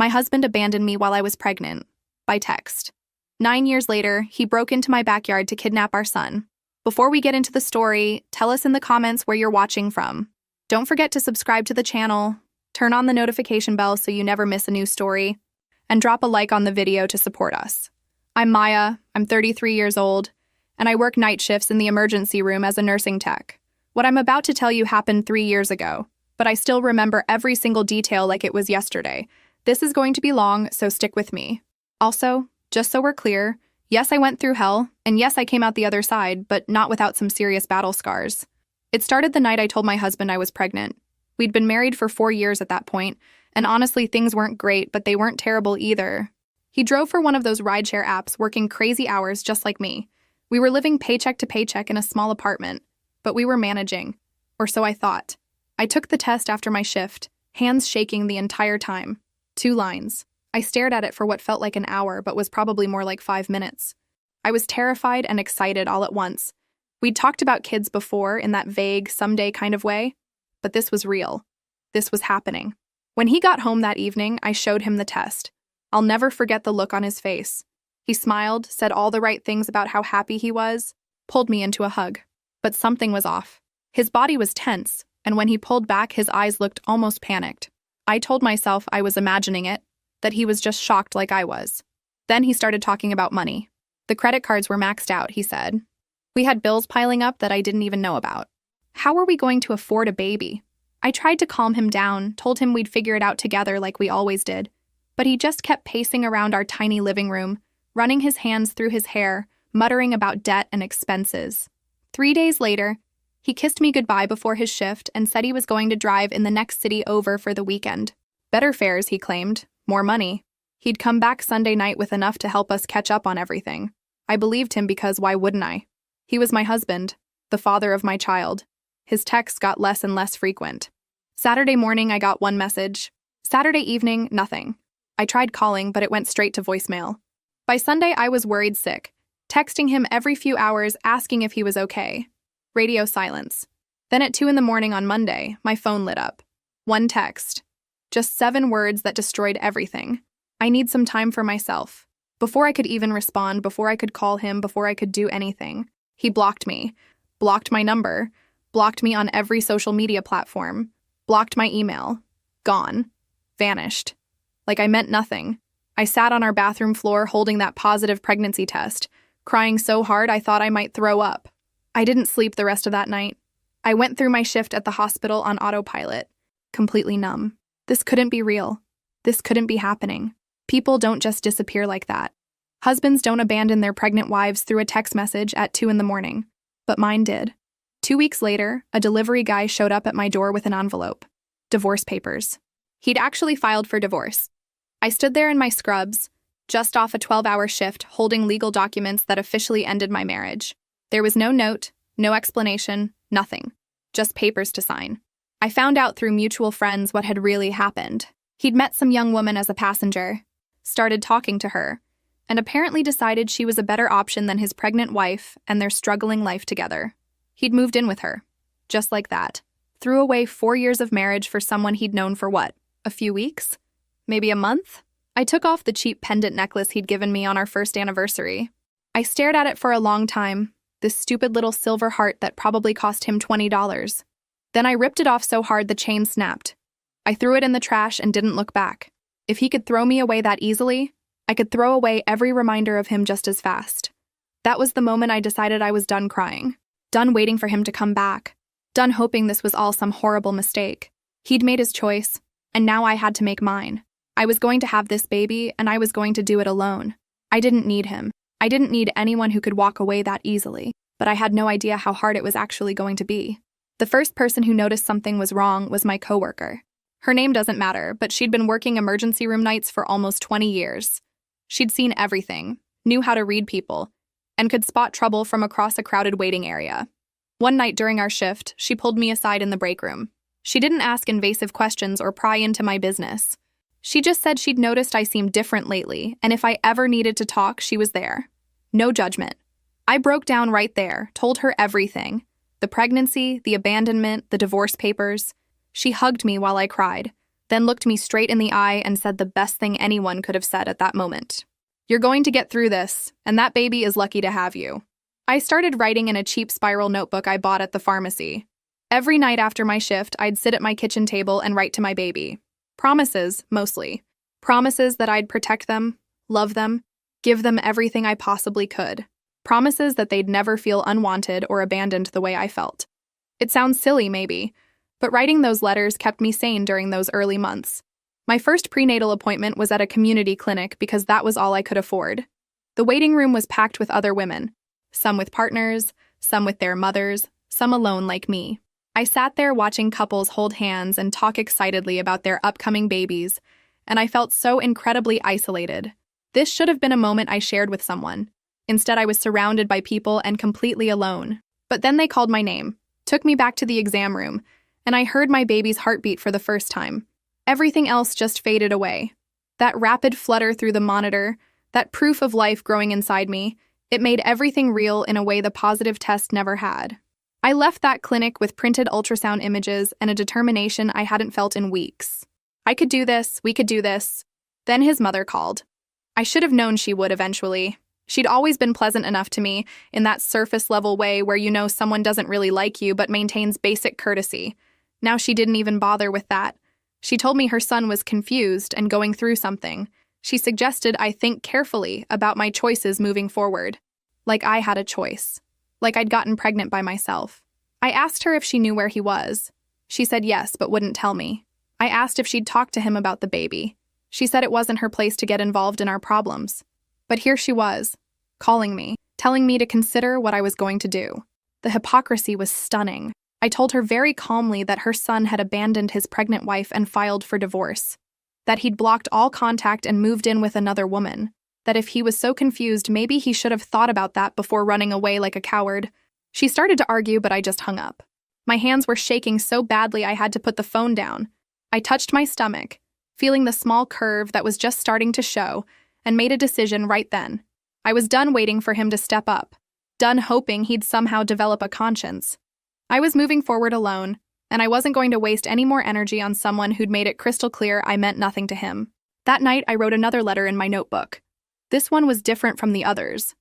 My husband abandoned me while I was pregnant, by text. 9 years later, he broke into my backyard to kidnap our son. Before we get into the story, tell us in the comments where you're watching from. Don't forget to subscribe to the channel, turn on the notification bell so you never miss a new story, and drop a like on the video to support us. I'm Maya, I'm 33 years old, and I work night shifts in the emergency room as a nursing tech. What I'm about to tell you happened 3 years ago, but I still remember every single detail like it was yesterday. This is going to be long, so stick with me. Also, just so we're clear, yes, I went through hell, and yes, I came out the other side, but not without some serious battle scars. It started the night I told my husband I was pregnant. We'd been married for 4 years at that point, and honestly, things weren't great, but they weren't terrible either. He drove for one of those rideshare apps, working crazy hours just like me. We were living paycheck to paycheck in a small apartment, but we were managing, or so I thought. I took the test after my shift, hands shaking the entire time. 2 lines. I stared at it for what felt like an hour, but was probably more like 5 minutes. I was terrified and excited all at once. We'd talked about kids before in that vague, someday kind of way, but this was real. This was happening. When he got home that evening, I showed him the test. I'll never forget the look on his face. He smiled, said all the right things about how happy he was, pulled me into a hug. But something was off. His body was tense, and when he pulled back, his eyes looked almost panicked. I told myself I was imagining it, that he was just shocked like I was. Then he started talking about money. The credit cards were maxed out, he said. We had bills piling up that I didn't even know about. How were we going to afford a baby? I tried to calm him down, told him we'd figure it out together like we always did, but he just kept pacing around our tiny living room, running his hands through his hair, muttering about debt and expenses. 3 days later, he kissed me goodbye before his shift and said he was going to drive in the next city over for the weekend. Better fares, he claimed. More money. He'd come back Sunday night with enough to help us catch up on everything. I believed him because why wouldn't I? He was my husband, the father of my child. His texts got less and less frequent. Saturday morning, I got one message. Saturday evening, nothing. I tried calling, but it went straight to voicemail. By Sunday, I was worried sick, texting him every few hours, asking if he was okay. Radio silence. Then at 2 in the morning on Monday, my phone lit up. One text. Just 7 words that destroyed everything. I need some time for myself. Before I could even respond, before I could call him, before I could do anything, he blocked me, blocked my number, blocked me on every social media platform, blocked my email. Gone. Vanished. Like I meant nothing. I sat on our bathroom floor holding that positive pregnancy test, crying so hard I thought I might throw up. I didn't sleep the rest of that night. I went through my shift at the hospital on autopilot, completely numb. This couldn't be real. This couldn't be happening. People don't just disappear like that. Husbands don't abandon their pregnant wives through a text message at 2 in the morning. But mine did. 2 weeks later, a delivery guy showed up at my door with an envelope. Divorce papers. He'd actually filed for divorce. I stood there in my scrubs, just off a 12-hour shift, holding legal documents that officially ended my marriage. There was no note, no explanation, nothing. Just papers to sign. I found out through mutual friends what had really happened. He'd met some young woman as a passenger, started talking to her, and apparently decided she was a better option than his pregnant wife and their struggling life together. He'd moved in with her. Just like that. Threw away 4 years of marriage for someone he'd known for what? A few weeks? Maybe a month? I took off the cheap pendant necklace he'd given me on our first anniversary. I stared at it for a long time, this stupid little silver heart that probably cost him $20. Then I ripped it off so hard the chain snapped. I threw it in the trash and didn't look back. If he could throw me away that easily, I could throw away every reminder of him just as fast. That was the moment I decided I was done crying. Done waiting for him to come back. Done hoping this was all some horrible mistake. He'd made his choice, and now I had to make mine. I was going to have this baby, and I was going to do it alone. I didn't need him. I didn't need anyone who could walk away that easily, but I had no idea how hard it was actually going to be. The first person who noticed something was wrong was my coworker. Her name doesn't matter, but she'd been working emergency room nights for almost 20 years. She'd seen everything, knew how to read people, and could spot trouble from across a crowded waiting area. One night during our shift, she pulled me aside in the break room. She didn't ask invasive questions or pry into my business. She just said she'd noticed I seemed different lately, and if I ever needed to talk, she was there. No judgment. I broke down right there, told her everything. The pregnancy, the abandonment, the divorce papers. She hugged me while I cried, then looked me straight in the eye and said the best thing anyone could have said at that moment. "You're going to get through this, and that baby is lucky to have you." I started writing in a cheap spiral notebook I bought at the pharmacy. Every night after my shift, I'd sit at my kitchen table and write to my baby. Promises, mostly. Promises that I'd protect them, love them, give them everything I possibly could. Promises that they'd never feel unwanted or abandoned the way I felt. It sounds silly, maybe, but writing those letters kept me sane during those early months. My first prenatal appointment was at a community clinic because that was all I could afford. The waiting room was packed with other women, some with partners, some with their mothers, some alone like me. I sat there watching couples hold hands and talk excitedly about their upcoming babies, and I felt so incredibly isolated. This should have been a moment I shared with someone. Instead, I was surrounded by people and completely alone. But then they called my name, took me back to the exam room, and I heard my baby's heartbeat for the first time. Everything else just faded away. That rapid flutter through the monitor, that proof of life growing inside me, it made everything real in a way the positive test never had. I left that clinic with printed ultrasound images and a determination I hadn't felt in weeks. I could do this, we could do this. Then his mother called. I should have known she would eventually. She'd always been pleasant enough to me, in that surface-level way where you know someone doesn't really like you but maintains basic courtesy. Now she didn't even bother with that. She told me her son was confused and going through something. She suggested I think carefully about my choices moving forward. Like I had a choice. Like I'd gotten pregnant by myself. I asked her if she knew where he was. She said yes, but wouldn't tell me. I asked if she'd talked to him about the baby. She said it wasn't her place to get involved in our problems. But here she was, calling me, telling me to consider what I was going to do. The hypocrisy was stunning. I told her very calmly that her son had abandoned his pregnant wife and filed for divorce. That he'd blocked all contact and moved in with another woman. That if he was so confused, maybe he should have thought about that before running away like a coward. She started to argue, but I just hung up. My hands were shaking so badly I had to put the phone down. I touched my stomach, feeling the small curve that was just starting to show, and made a decision right then. I was done waiting for him to step up, done hoping he'd somehow develop a conscience. I was moving forward alone, and I wasn't going to waste any more energy on someone who'd made it crystal clear I meant nothing to him. That night, I wrote another letter in my notebook. This one was different from the others.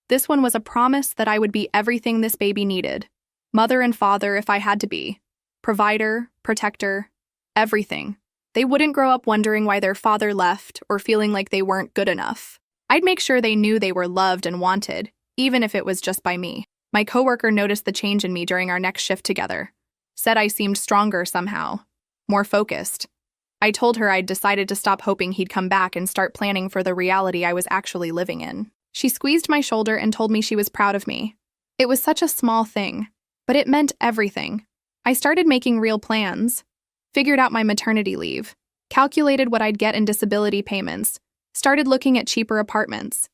This one was a promise that I would be everything this baby needed. Mother and father if I had to be. Provider, protector, everything. They wouldn't grow up wondering why their father left or feeling like they weren't good enough. I'd make sure they knew they were loved and wanted, even if it was just by me. My coworker noticed the change in me during our next shift together. Said I seemed stronger somehow. More focused. I told her I'd decided to stop hoping he'd come back and start planning for the reality I was actually living in. She squeezed my shoulder and told me she was proud of me. It was such a small thing, but it meant everything. I started making real plans. Figured out my maternity leave. Calculated what I'd get in disability payments. Started looking at cheaper apartments.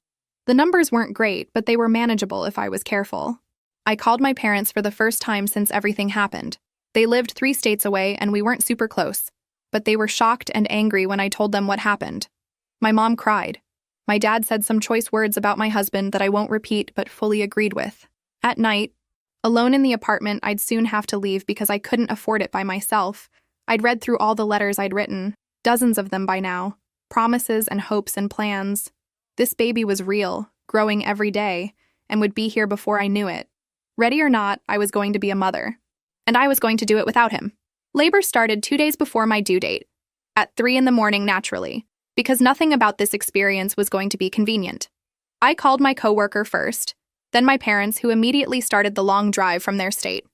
The numbers weren't great, but they were manageable if I was careful. I called my parents for the first time since everything happened. They lived 3 states away and we weren't super close, but they were shocked and angry when I told them what happened. My mom cried. My dad said some choice words about my husband that I won't repeat but fully agreed with. At night, alone in the apartment I'd soon have to leave because I couldn't afford it by myself, I'd read through all the letters I'd written, dozens of them by now, promises and hopes and plans. This baby was real, growing every day, and would be here before I knew it. Ready or not, I was going to be a mother. And I was going to do it without him. Labor started 2 days before my due date, at 3 in the morning naturally, because nothing about this experience was going to be convenient. I called my coworker first, then my parents, who immediately started the long drive from their state.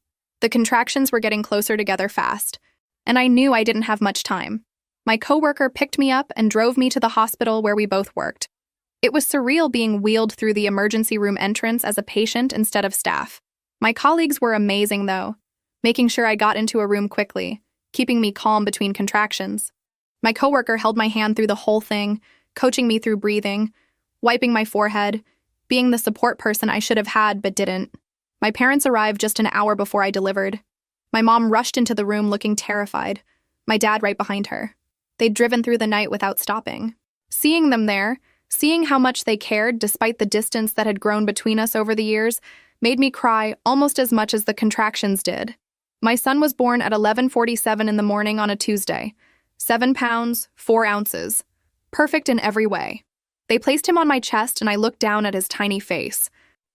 The contractions were getting closer together fast, and I knew I didn't have much time. My coworker picked me up and drove me to the hospital where we both worked. It was surreal being wheeled through the emergency room entrance as a patient instead of staff. My colleagues were amazing, though, making sure I got into a room quickly, keeping me calm between contractions. My coworker held my hand through the whole thing, coaching me through breathing, wiping my forehead, being the support person I should have had but didn't. My parents arrived just an hour before I delivered. My mom rushed into the room looking terrified, my dad right behind her. They'd driven through the night without stopping. Seeing them there, seeing how much they cared despite the distance that had grown between us over the years, made me cry almost as much as the contractions did. My son was born at 11:47 in the morning on a Tuesday, 7 pounds, 4 ounces. Perfect in every way. They placed him on my chest and I looked down at his tiny face,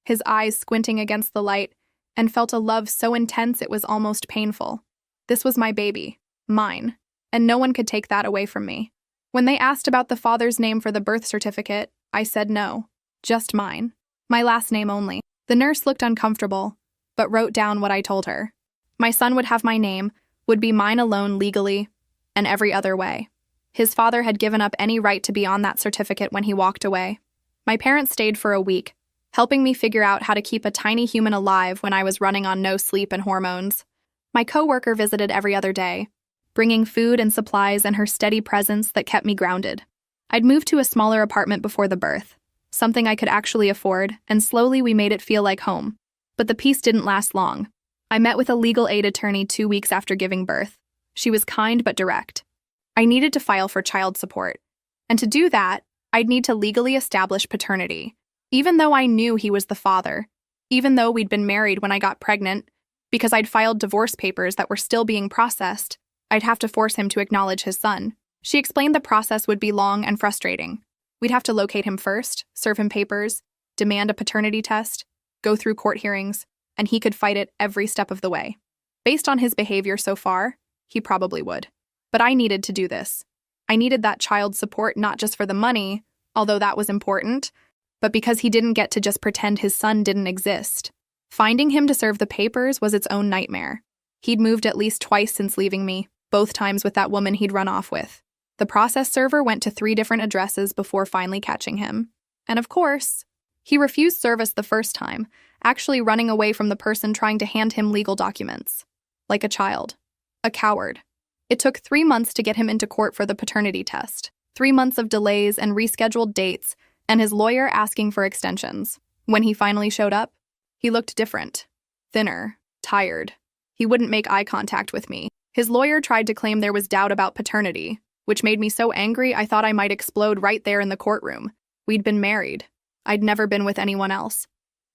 his eyes squinting against the light, and felt a love so intense it was almost painful. This was my baby, mine, and no one could take that away from me. When they asked about the father's name for the birth certificate, I said no, just mine. My last name only. The nurse looked uncomfortable, but wrote down what I told her. My son would have my name, would be mine alone legally, and every other way. His father had given up any right to be on that certificate when he walked away. My parents stayed for a week, helping me figure out how to keep a tiny human alive when I was running on no sleep and hormones. My coworker visited every other day, bringing food and supplies and her steady presence that kept me grounded. I'd moved to a smaller apartment before the birth, something I could actually afford, and slowly we made it feel like home. But the peace didn't last long. I met with a legal aid attorney 2 weeks after giving birth. She was kind but direct. I needed to file for child support, and to do that, I'd need to legally establish paternity. Even though I knew he was the father, even though we'd been married when I got pregnant, because I'd filed divorce papers that were still being processed, I'd have to force him to acknowledge his son. She explained the process would be long and frustrating. We'd have to locate him first, serve him papers, demand a paternity test, go through court hearings, and he could fight it every step of the way. Based on his behavior so far, he probably would. But I needed to do this. I needed that child support not just for the money, although that was important, but because he didn't get to just pretend his son didn't exist. Finding him to serve the papers was its own nightmare. He'd moved at least twice since leaving me, both times with that woman he'd run off with. The process server went to 3 different addresses before finally catching him. And of course, he refused service the first time, actually running away from the person trying to hand him legal documents. Like a child. A coward. It took 3 months to get him into court for the paternity test. 3 months of delays and rescheduled dates, and his lawyer asking for extensions. When he finally showed up, he looked different. Thinner. Tired. He wouldn't make eye contact with me. His lawyer tried to claim there was doubt about paternity, which made me so angry I thought I might explode right there in the courtroom. We'd been married. I'd never been with anyone else.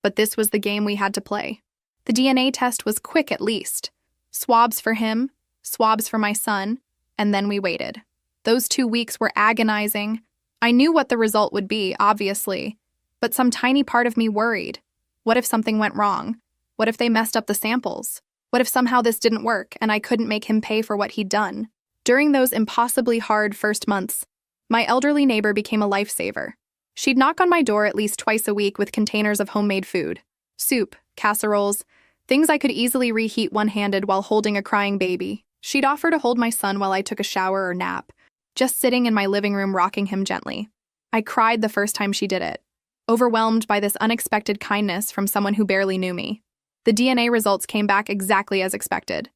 But this was the game we had to play. The DNA test was quick at least. Swabs for him, swabs for my son, and then we waited. Those 2 weeks were agonizing. I knew what the result would be, obviously, but some tiny part of me worried. What if something went wrong? What if they messed up the samples? What if somehow this didn't work and I couldn't make him pay for what he'd done? During those impossibly hard first months, my elderly neighbor became a lifesaver. She'd knock on my door at least twice a week with containers of homemade food. Soup, casseroles, things I could easily reheat one-handed while holding a crying baby. She'd offer to hold my son while I took a shower or nap, just sitting in my living room rocking him gently. I cried the first time she did it, overwhelmed by this unexpected kindness from someone who barely knew me. The DNA results came back exactly as expected.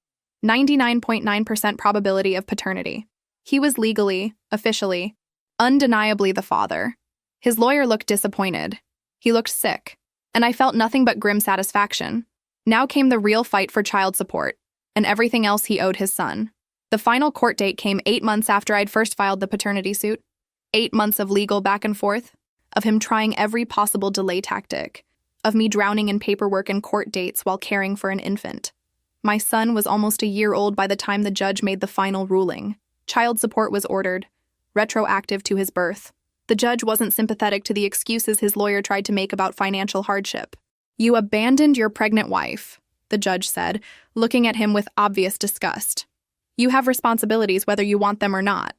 99.9% probability of paternity. He was legally, officially, undeniably the father. His lawyer looked disappointed. He looked sick, and I felt nothing but grim satisfaction. Now came the real fight for child support, and everything else he owed his son. The final court date came 8 months after I'd first filed the paternity suit. 8 months of legal back and forth, of him trying every possible delay tactic, of me drowning in paperwork and court dates while caring for an infant. My son was almost a year old by the time the judge made the final ruling. Child support was ordered, retroactive to his birth. The judge wasn't sympathetic to the excuses his lawyer tried to make about financial hardship. "You abandoned your pregnant wife," the judge said, looking at him with obvious disgust. "You have responsibilities whether you want them or not."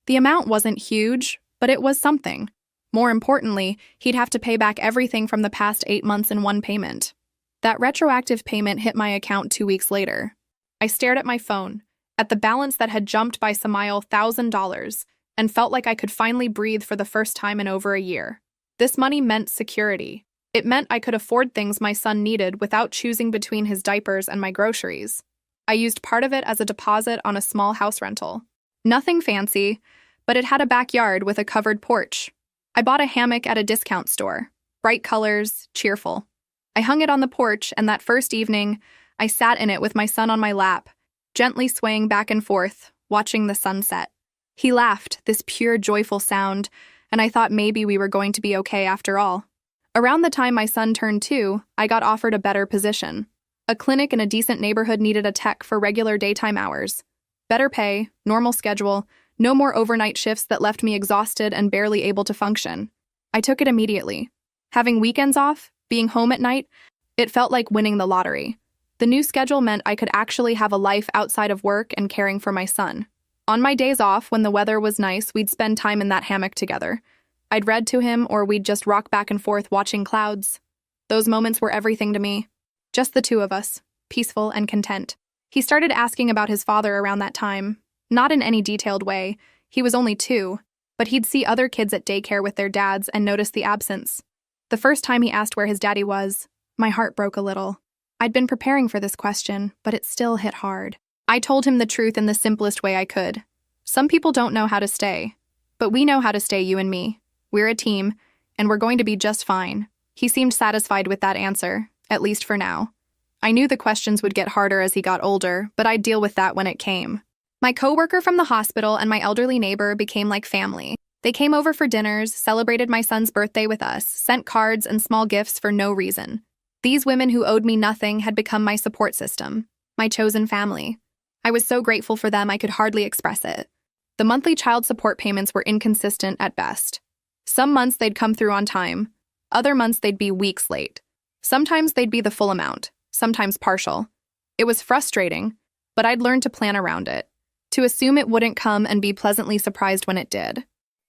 The amount wasn't huge, but it was something. More importantly, he'd have to pay back everything from the past 8 months in one payment. That retroactive payment hit my account 2 weeks later. I stared at my phone, at the balance that had jumped by some $1,000, and felt like I could finally breathe for the first time in over a year. This money meant security. It meant I could afford things my son needed without choosing between his diapers and my groceries. I used part of it as a deposit on a small house rental. Nothing fancy, but it had a backyard with a covered porch. I bought a hammock at a discount store. Bright colors, cheerful. I hung it on the porch, and that first evening, I sat in it with my son on my lap, gently swaying back and forth, watching the sunset. He laughed, this pure, joyful sound, and I thought maybe we were going to be okay after all. Around the time my son turned 2, I got offered a better position. A clinic in a decent neighborhood needed a tech for regular daytime hours. Better pay, normal schedule, No more overnight shifts that left me exhausted and barely able to function. I took it immediately. Having weekends off, being home at night, it felt like winning the lottery. The new schedule meant I could actually have a life outside of work and caring for my son. On my days off, when the weather was nice, we'd spend time in that hammock together. I'd read to him, or we'd just rock back and forth watching clouds. Those moments were everything to me. Just the two of us, peaceful and content. He started asking about his father around that time. Not in any detailed way. He was only 2, but he'd see other kids at daycare with their dads and notice the absence. The first time he asked where his daddy was, my heart broke a little. I'd been preparing for this question, but it still hit hard. I told him the truth in the simplest way I could. Some people don't know how to stay, but we know how to stay, you and me. We're a team, and we're going to be just fine. He seemed satisfied with that answer, at least for now. I knew the questions would get harder as he got older, but I'd deal with that when it came. My coworker from the hospital and my elderly neighbor became like family. They came over for dinners, celebrated my son's birthday with us, sent cards and small gifts for no reason. These women who owed me nothing had become my support system, my chosen family. I was so grateful for them I could hardly express it. The monthly child support payments were inconsistent at best. Some months they'd come through on time. Other months they'd be weeks late. Sometimes they'd be the full amount, sometimes partial. It was frustrating, but I'd learned to plan around it, to assume it wouldn't come and be pleasantly surprised when it did.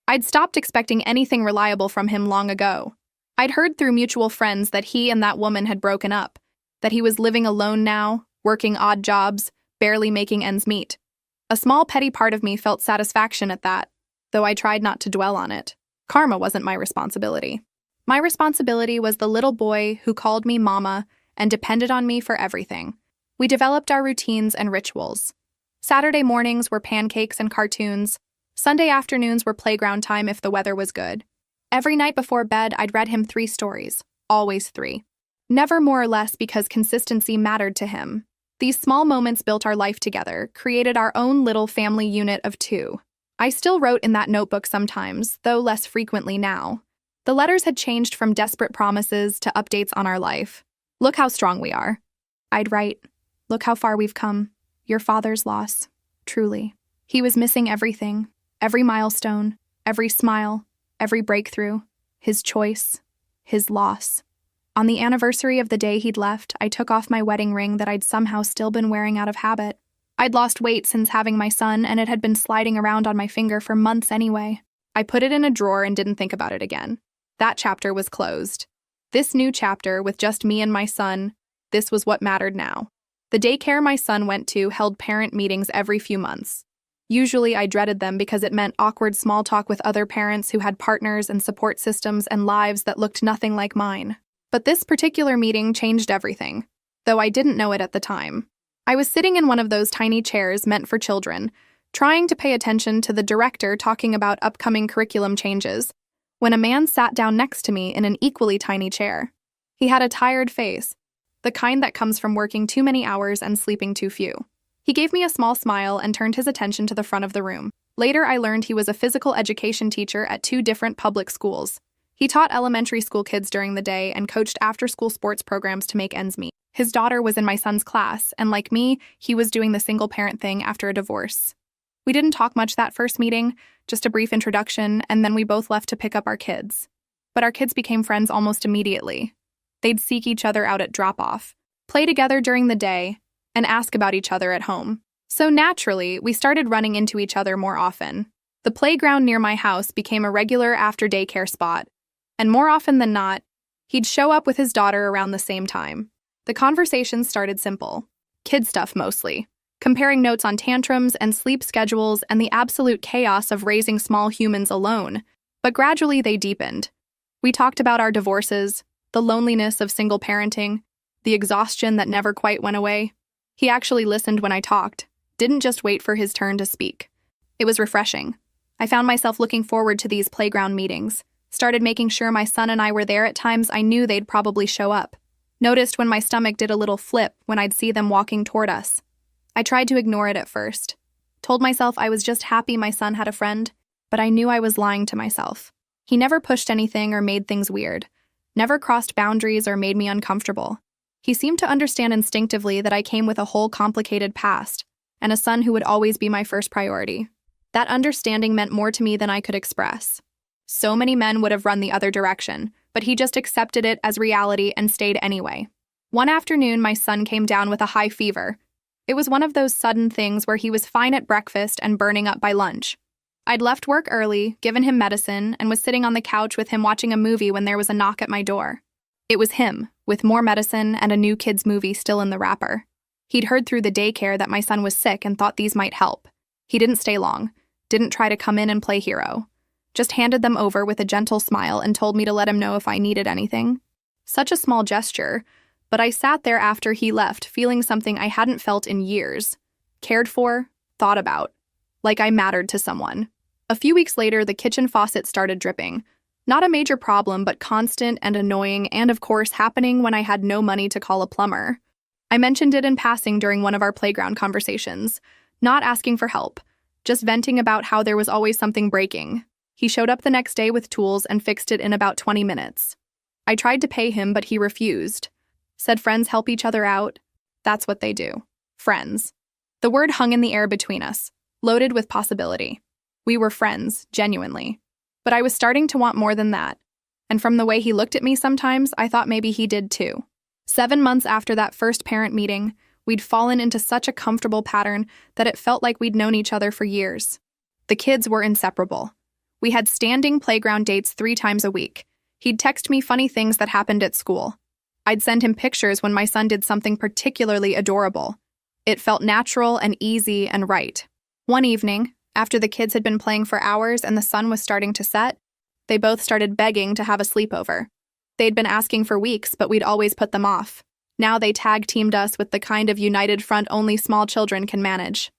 I'd stopped expecting anything reliable from him long ago. I'd heard through mutual friends that he and that woman had broken up, that he was living alone now, working odd jobs, barely making ends meet. A small petty part of me felt satisfaction at that, though I tried not to dwell on it. Karma wasn't my responsibility. My responsibility was the little boy who called me mama and depended on me for everything. We developed our routines and rituals. Saturday mornings were pancakes and cartoons. Sunday afternoons were playground time if the weather was good. Every night before bed, I'd read him 3 stories, always 3. Never more or less because consistency mattered to him. These small moments built our life together, created our own little family unit of 2. I still wrote in that notebook sometimes, though less frequently now. The letters had changed from desperate promises to updates on our life. Look how strong we are. I'd write, look how far we've come. Your father's loss. Truly. He was missing everything. Every milestone. Every smile. Every breakthrough. His choice. His loss. On the anniversary of the day he'd left, I took off my wedding ring that I'd somehow still been wearing out of habit. I'd lost weight since having my son, and it had been sliding around on my finger for months anyway. I put it in a drawer and didn't think about it again. That chapter was closed. This new chapter, with just me and my son, this was what mattered now. The daycare my son went to held parent meetings every few months. Usually I dreaded them because it meant awkward small talk with other parents who had partners and support systems and lives that looked nothing like mine. But this particular meeting changed everything, though I didn't know it at the time. I was sitting in one of those tiny chairs meant for children, trying to pay attention to the director talking about upcoming curriculum changes, when a man sat down next to me in an equally tiny chair. He had a tired face, the kind that comes from working too many hours and sleeping too few. He gave me a small smile and turned his attention to the front of the room. Later, I learned he was a physical education teacher at 2 different public schools. He taught elementary school kids during the day and coached after-school sports programs to make ends meet. His daughter was in my son's class, and like me, he was doing the single-parent thing after a divorce. We didn't talk much that first meeting, just a brief introduction, and then we both left to pick up our kids. But our kids became friends almost immediately. They'd seek each other out at drop-off, play together during the day, and ask about each other at home. So naturally, we started running into each other more often. The playground near my house became a regular after-daycare spot, and more often than not, he'd show up with his daughter around the same time. The conversations started simple, kid stuff mostly, comparing notes on tantrums and sleep schedules and the absolute chaos of raising small humans alone, but gradually they deepened. We talked about our divorces, the loneliness of single parenting, the exhaustion that never quite went away. He actually listened when I talked, didn't just wait for his turn to speak. It was refreshing. I found myself looking forward to these playground meetings, started making sure my son and I were there at times I knew they'd probably show up. Noticed when my stomach did a little flip when I'd see them walking toward us. I tried to ignore it at first. Told myself I was just happy my son had a friend, but I knew I was lying to myself. He never pushed anything or made things weird, never crossed boundaries or made me uncomfortable. He seemed to understand instinctively that I came with a whole complicated past, and a son who would always be my first priority. That understanding meant more to me than I could express. So many men would have run the other direction, but he just accepted it as reality and stayed anyway. One afternoon, my son came down with a high fever. It was one of those sudden things where he was fine at breakfast and burning up by lunch. I'd left work early, given him medicine, and was sitting on the couch with him watching a movie when there was a knock at my door. It was him, with more medicine and a new kids' movie still in the wrapper. He'd heard through the daycare that my son was sick and thought these might help. He didn't stay long, didn't try to come in and play hero. Just handed them over with a gentle smile and told me to let him know if I needed anything. Such a small gesture, but I sat there after he left feeling something I hadn't felt in years. Cared for, thought about, like I mattered to someone. A few weeks later, the kitchen faucet started dripping. Not a major problem, but constant and annoying, and of course happening when I had no money to call a plumber. I mentioned it in passing during one of our playground conversations, not asking for help, just venting about how there was always something breaking. He showed up the next day with tools and fixed it in about 20 minutes. I tried to pay him, but he refused. Said friends help each other out. That's what they do. Friends. The word hung in the air between us, loaded with possibility. We were friends, genuinely. But I was starting to want more than that. And from the way he looked at me sometimes, I thought maybe he did too. 7 months after that first parent meeting, we'd fallen into such a comfortable pattern that it felt like we'd known each other for years. The kids were inseparable. We had standing playground dates 3 times a week. He'd text me funny things that happened at school. I'd send him pictures when my son did something particularly adorable. It felt natural and easy and right. One evening, after the kids had been playing for hours and the sun was starting to set, they both started begging to have a sleepover. They'd been asking for weeks, but we'd always put them off. Now they tag-teamed us with the kind of united front only small children can manage.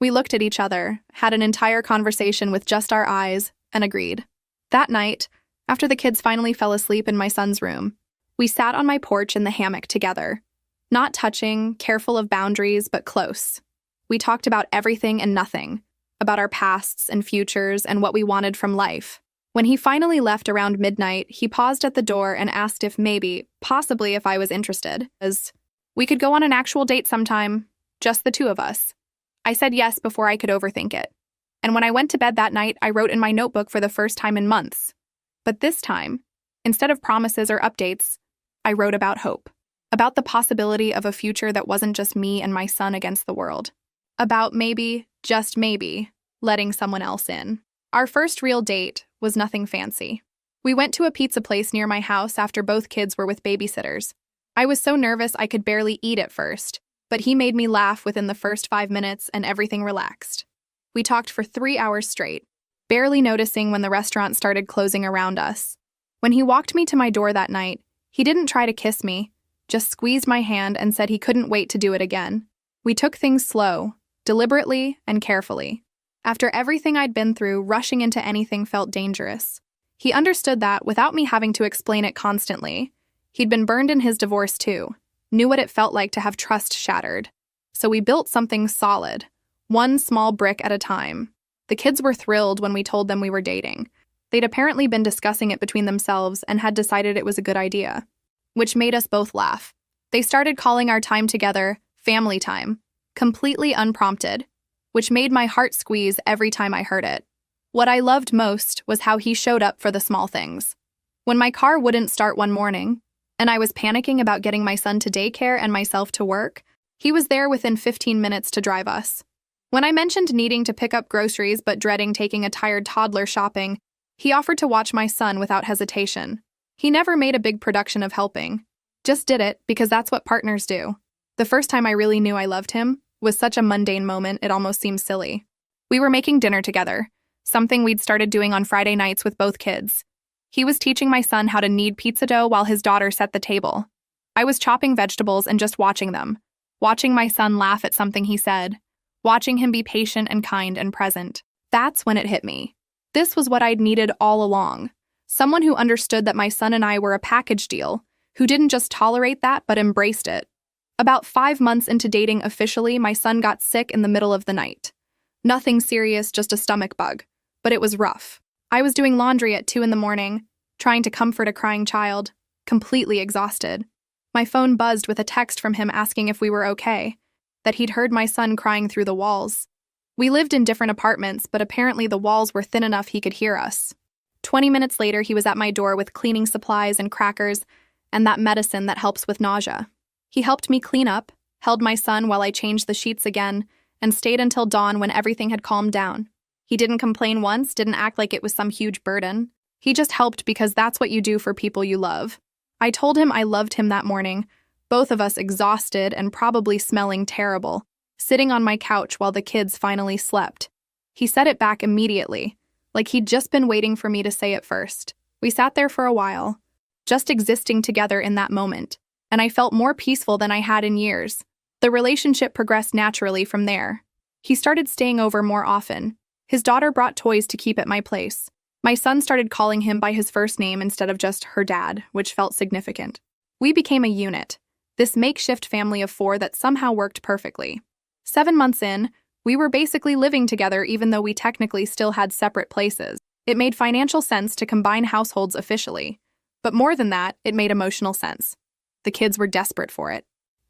We looked at each other, had an entire conversation with just our eyes, and agreed. That night, after the kids finally fell asleep in my son's room, we sat on my porch in the hammock together. Not touching, careful of boundaries, but close. We talked about everything and nothing, about our pasts and futures and what we wanted from life. When he finally left around midnight, he paused at the door and asked if maybe, possibly if I was interested, as we could go on an actual date sometime, just the two of us. I said yes before I could overthink it. And when I went to bed that night, I wrote in my notebook for the first time in months. But this time, instead of promises or updates, I wrote about hope. About the possibility of a future that wasn't just me and my son against the world. About maybe, just maybe, letting someone else in. Our first real date was nothing fancy. We went to a pizza place near my house after both kids were with babysitters. I was so nervous I could barely eat at first, but he made me laugh within the first 5 minutes and everything relaxed. We talked for 3 hours straight, barely noticing when the restaurant started closing around us. When he walked me to my door that night, he didn't try to kiss me, just squeezed my hand and said he couldn't wait to do it again. We took things slow, deliberately and carefully. After everything I'd been through, rushing into anything felt dangerous. He understood that without me having to explain it constantly. He'd been burned in his divorce too, knew what it felt like to have trust shattered. So we built something solid, one small brick at a time. The kids were thrilled when we told them we were dating. They'd apparently been discussing it between themselves and had decided it was a good idea, which made us both laugh. They started calling our time together family time, completely unprompted, which made my heart squeeze every time I heard it. What I loved most was how he showed up for the small things. When my car wouldn't start one morning, and I was panicking about getting my son to daycare and myself to work, he was there within 15 minutes to drive us. When I mentioned needing to pick up groceries but dreading taking a tired toddler shopping, he offered to watch my son without hesitation. He never made a big production of helping. Just did it because that's what partners do. The first time I really knew I loved him was such a mundane moment it almost seems silly. We were making dinner together, something we'd started doing on Friday nights with both kids. He was teaching my son how to knead pizza dough while his daughter set the table. I was chopping vegetables and just watching them, watching my son laugh at something he said, watching him be patient and kind and present. That's when it hit me. This was what I'd needed all along. Someone who understood that my son and I were a package deal, who didn't just tolerate that but embraced it. About 5 months into dating officially, my son got sick in the middle of the night. Nothing serious, just a stomach bug, but it was rough. I was doing laundry at 2 a.m, trying to comfort a crying child, completely exhausted. My phone buzzed with a text from him asking if we were okay, that he'd heard my son crying through the walls. We lived in different apartments, but apparently the walls were thin enough he could hear us. 20 minutes later, he was at my door with cleaning supplies and crackers and that medicine that helps with nausea. He helped me clean up, held my son while I changed the sheets again, and stayed until dawn when everything had calmed down. He didn't complain once, didn't act like it was some huge burden. He just helped because that's what you do for people you love. I told him I loved him that morning, both of us exhausted and probably smelling terrible, sitting on my couch while the kids finally slept. He said it back immediately, like he'd just been waiting for me to say it first. We sat there for a while, just existing together in that moment, and I felt more peaceful than I had in years. The relationship progressed naturally from there. He started staying over more often. His daughter brought toys to keep at my place. My son started calling him by his first name instead of just her dad, which felt significant. We became a unit, this makeshift family of 4 that somehow worked perfectly. 7 months in, we were basically living together even though we technically still had separate places. It made financial sense to combine households officially. But more than that, it made emotional sense. The kids were desperate for it.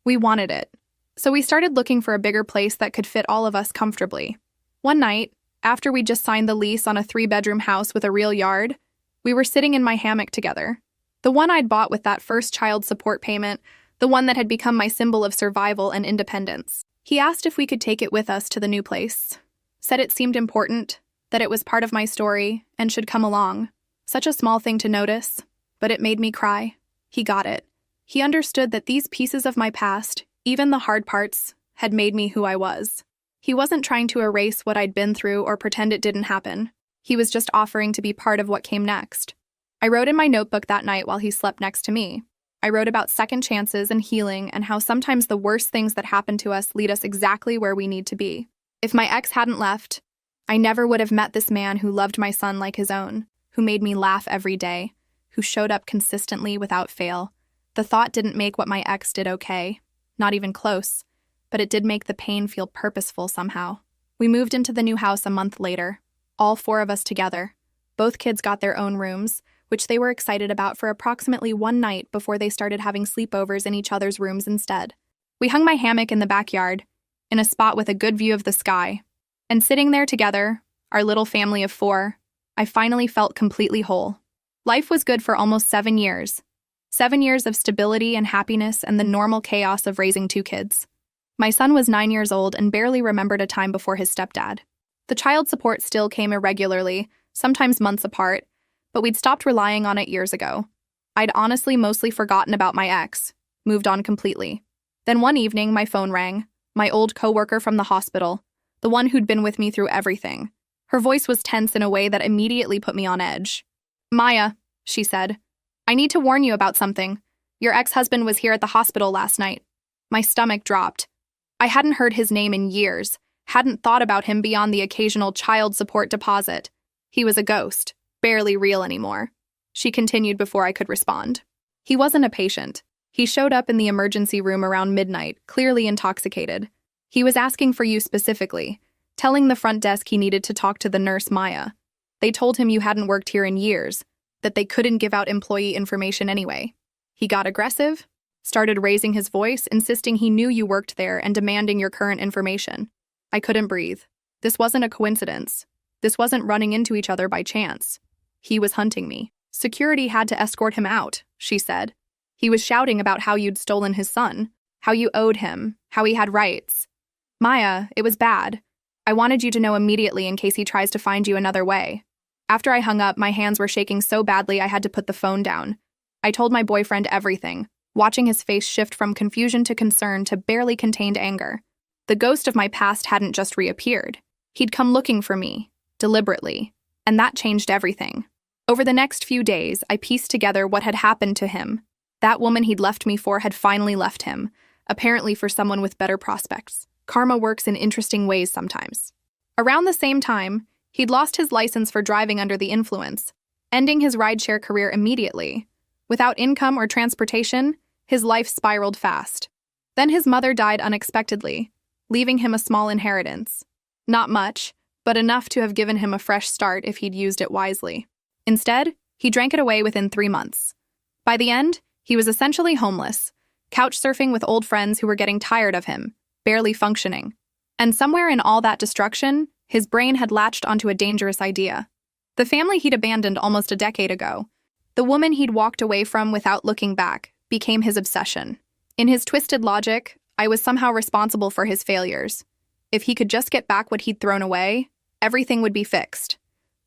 We wanted it. So we started looking for a bigger place that could fit all of us comfortably. One night, after we just signed the lease on a 3-bedroom house with a real yard, we were sitting in my hammock together. The one I'd bought with that first child support payment, the one that had become my symbol of survival and independence. He asked if we could take it with us to the new place. Said it seemed important, that it was part of my story, and should come along. Such a small thing to notice, but it made me cry. He got it. He understood that these pieces of my past, even the hard parts, had made me who I was. He wasn't trying to erase what I'd been through or pretend it didn't happen. He was just offering to be part of what came next. I wrote in my notebook that night while he slept next to me. I wrote about second chances and healing and how sometimes the worst things that happen to us lead us exactly where we need to be. If my ex hadn't left, I never would have met this man who loved my son like his own, who made me laugh every day, who showed up consistently without fail. The thought didn't make what my ex did okay, not even close, but it did make the pain feel purposeful somehow. We moved into the new house a month later, all 4 of us together. Both kids got their own rooms, which they were excited about for approximately 1 night before they started having sleepovers in each other's rooms instead. We hung my hammock in the backyard, in a spot with a good view of the sky, and sitting there together, our little family of 4, I finally felt completely whole. Life was good for almost 7 years. 7 years of stability and happiness and the normal chaos of raising 2 kids. My son was 9 years old and barely remembered a time before his stepdad. The child support still came irregularly, sometimes months apart, but we'd stopped relying on it years ago. I'd honestly mostly forgotten about my ex, moved on completely. Then one evening, my phone rang, my old coworker from the hospital, the one who'd been with me through everything. Her voice was tense in a way that immediately put me on edge. "Maya," she said, "I need to warn you about something. Your ex-husband was here at the hospital last night." My stomach dropped. I hadn't heard his name in years, hadn't thought about him beyond the occasional child support deposit. He was a ghost, barely real anymore. She continued before I could respond. He wasn't a patient. He showed up in the emergency room around midnight, clearly intoxicated. He was asking for you specifically, telling the front desk he needed to talk to the nurse Maya. They told him you hadn't worked here in years, that they couldn't give out employee information anyway. He got aggressive, started raising his voice, insisting he knew you worked there and demanding your current information. I couldn't breathe. This wasn't a coincidence. This wasn't running into each other by chance. He was hunting me. Security had to escort him out, she said. He was shouting about how you'd stolen his son, how you owed him, how he had rights. Maya, it was bad. I wanted you to know immediately in case he tries to find you another way. After I hung up, my hands were shaking so badly I had to put the phone down. I told my boyfriend everything, watching his face shift from confusion to concern to barely contained anger. The ghost of my past hadn't just reappeared. He'd come looking for me, deliberately, and that changed everything. Over the next few days, I pieced together what had happened to him. That woman he'd left me for had finally left him, apparently for someone with better prospects. Karma works in interesting ways sometimes. Around the same time, he'd lost his license for driving under the influence, ending his rideshare career immediately. Without income or transportation, his life spiraled fast. Then his mother died unexpectedly, leaving him a small inheritance. Not much, but enough to have given him a fresh start if he'd used it wisely. Instead, he drank it away within 3 months. By the end, he was essentially homeless, couch surfing with old friends who were getting tired of him, barely functioning. And somewhere in all that destruction, his brain had latched onto a dangerous idea. The family he'd abandoned almost a decade ago, the woman he'd walked away from without looking back, became his obsession. In his twisted logic, I was somehow responsible for his failures. If he could just get back what he'd thrown away, everything would be fixed.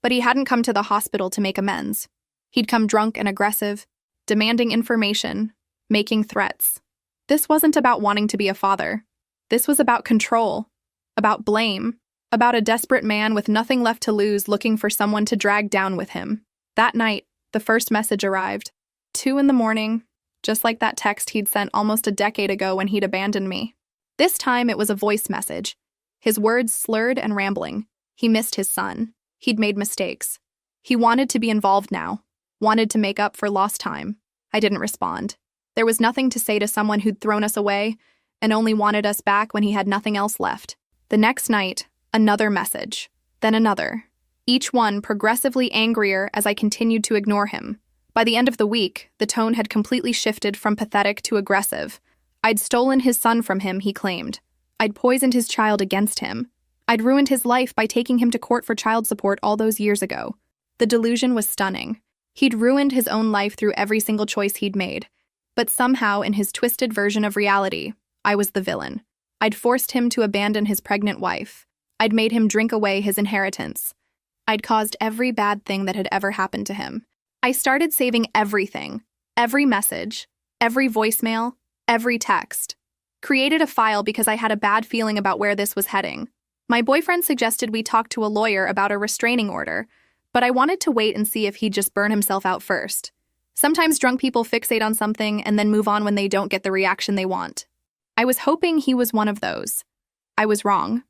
But he hadn't come to the hospital to make amends. He'd come drunk and aggressive, demanding information, making threats. This wasn't about wanting to be a father. This was about control, about blame, about a desperate man with nothing left to lose looking for someone to drag down with him. That night, the first message arrived. 2 a.m, just like that text he'd sent almost a decade ago when he'd abandoned me. This time it was a voice message. His words slurred and rambling. He missed his son. He'd made mistakes. He wanted to be involved now, wanted to make up for lost time. I didn't respond. There was nothing to say to someone who'd thrown us away and only wanted us back when he had nothing else left. The next night, another message, then another, each one progressively angrier as I continued to ignore him. By the end of the week, the tone had completely shifted from pathetic to aggressive. I'd stolen his son from him, he claimed. I'd poisoned his child against him. I'd ruined his life by taking him to court for child support all those years ago. The delusion was stunning. He'd ruined his own life through every single choice he'd made. But somehow, in his twisted version of reality, I was the villain. I'd forced him to abandon his pregnant wife. I'd made him drink away his inheritance. I'd caused every bad thing that had ever happened to him. I started saving everything, every message, every voicemail, every text. Created a file because I had a bad feeling about where this was heading. My boyfriend suggested we talk to a lawyer about a restraining order, but I wanted to wait and see if he'd just burn himself out first. Sometimes drunk people fixate on something and then move on when they don't get the reaction they want. I was hoping he was one of those. I was wrong.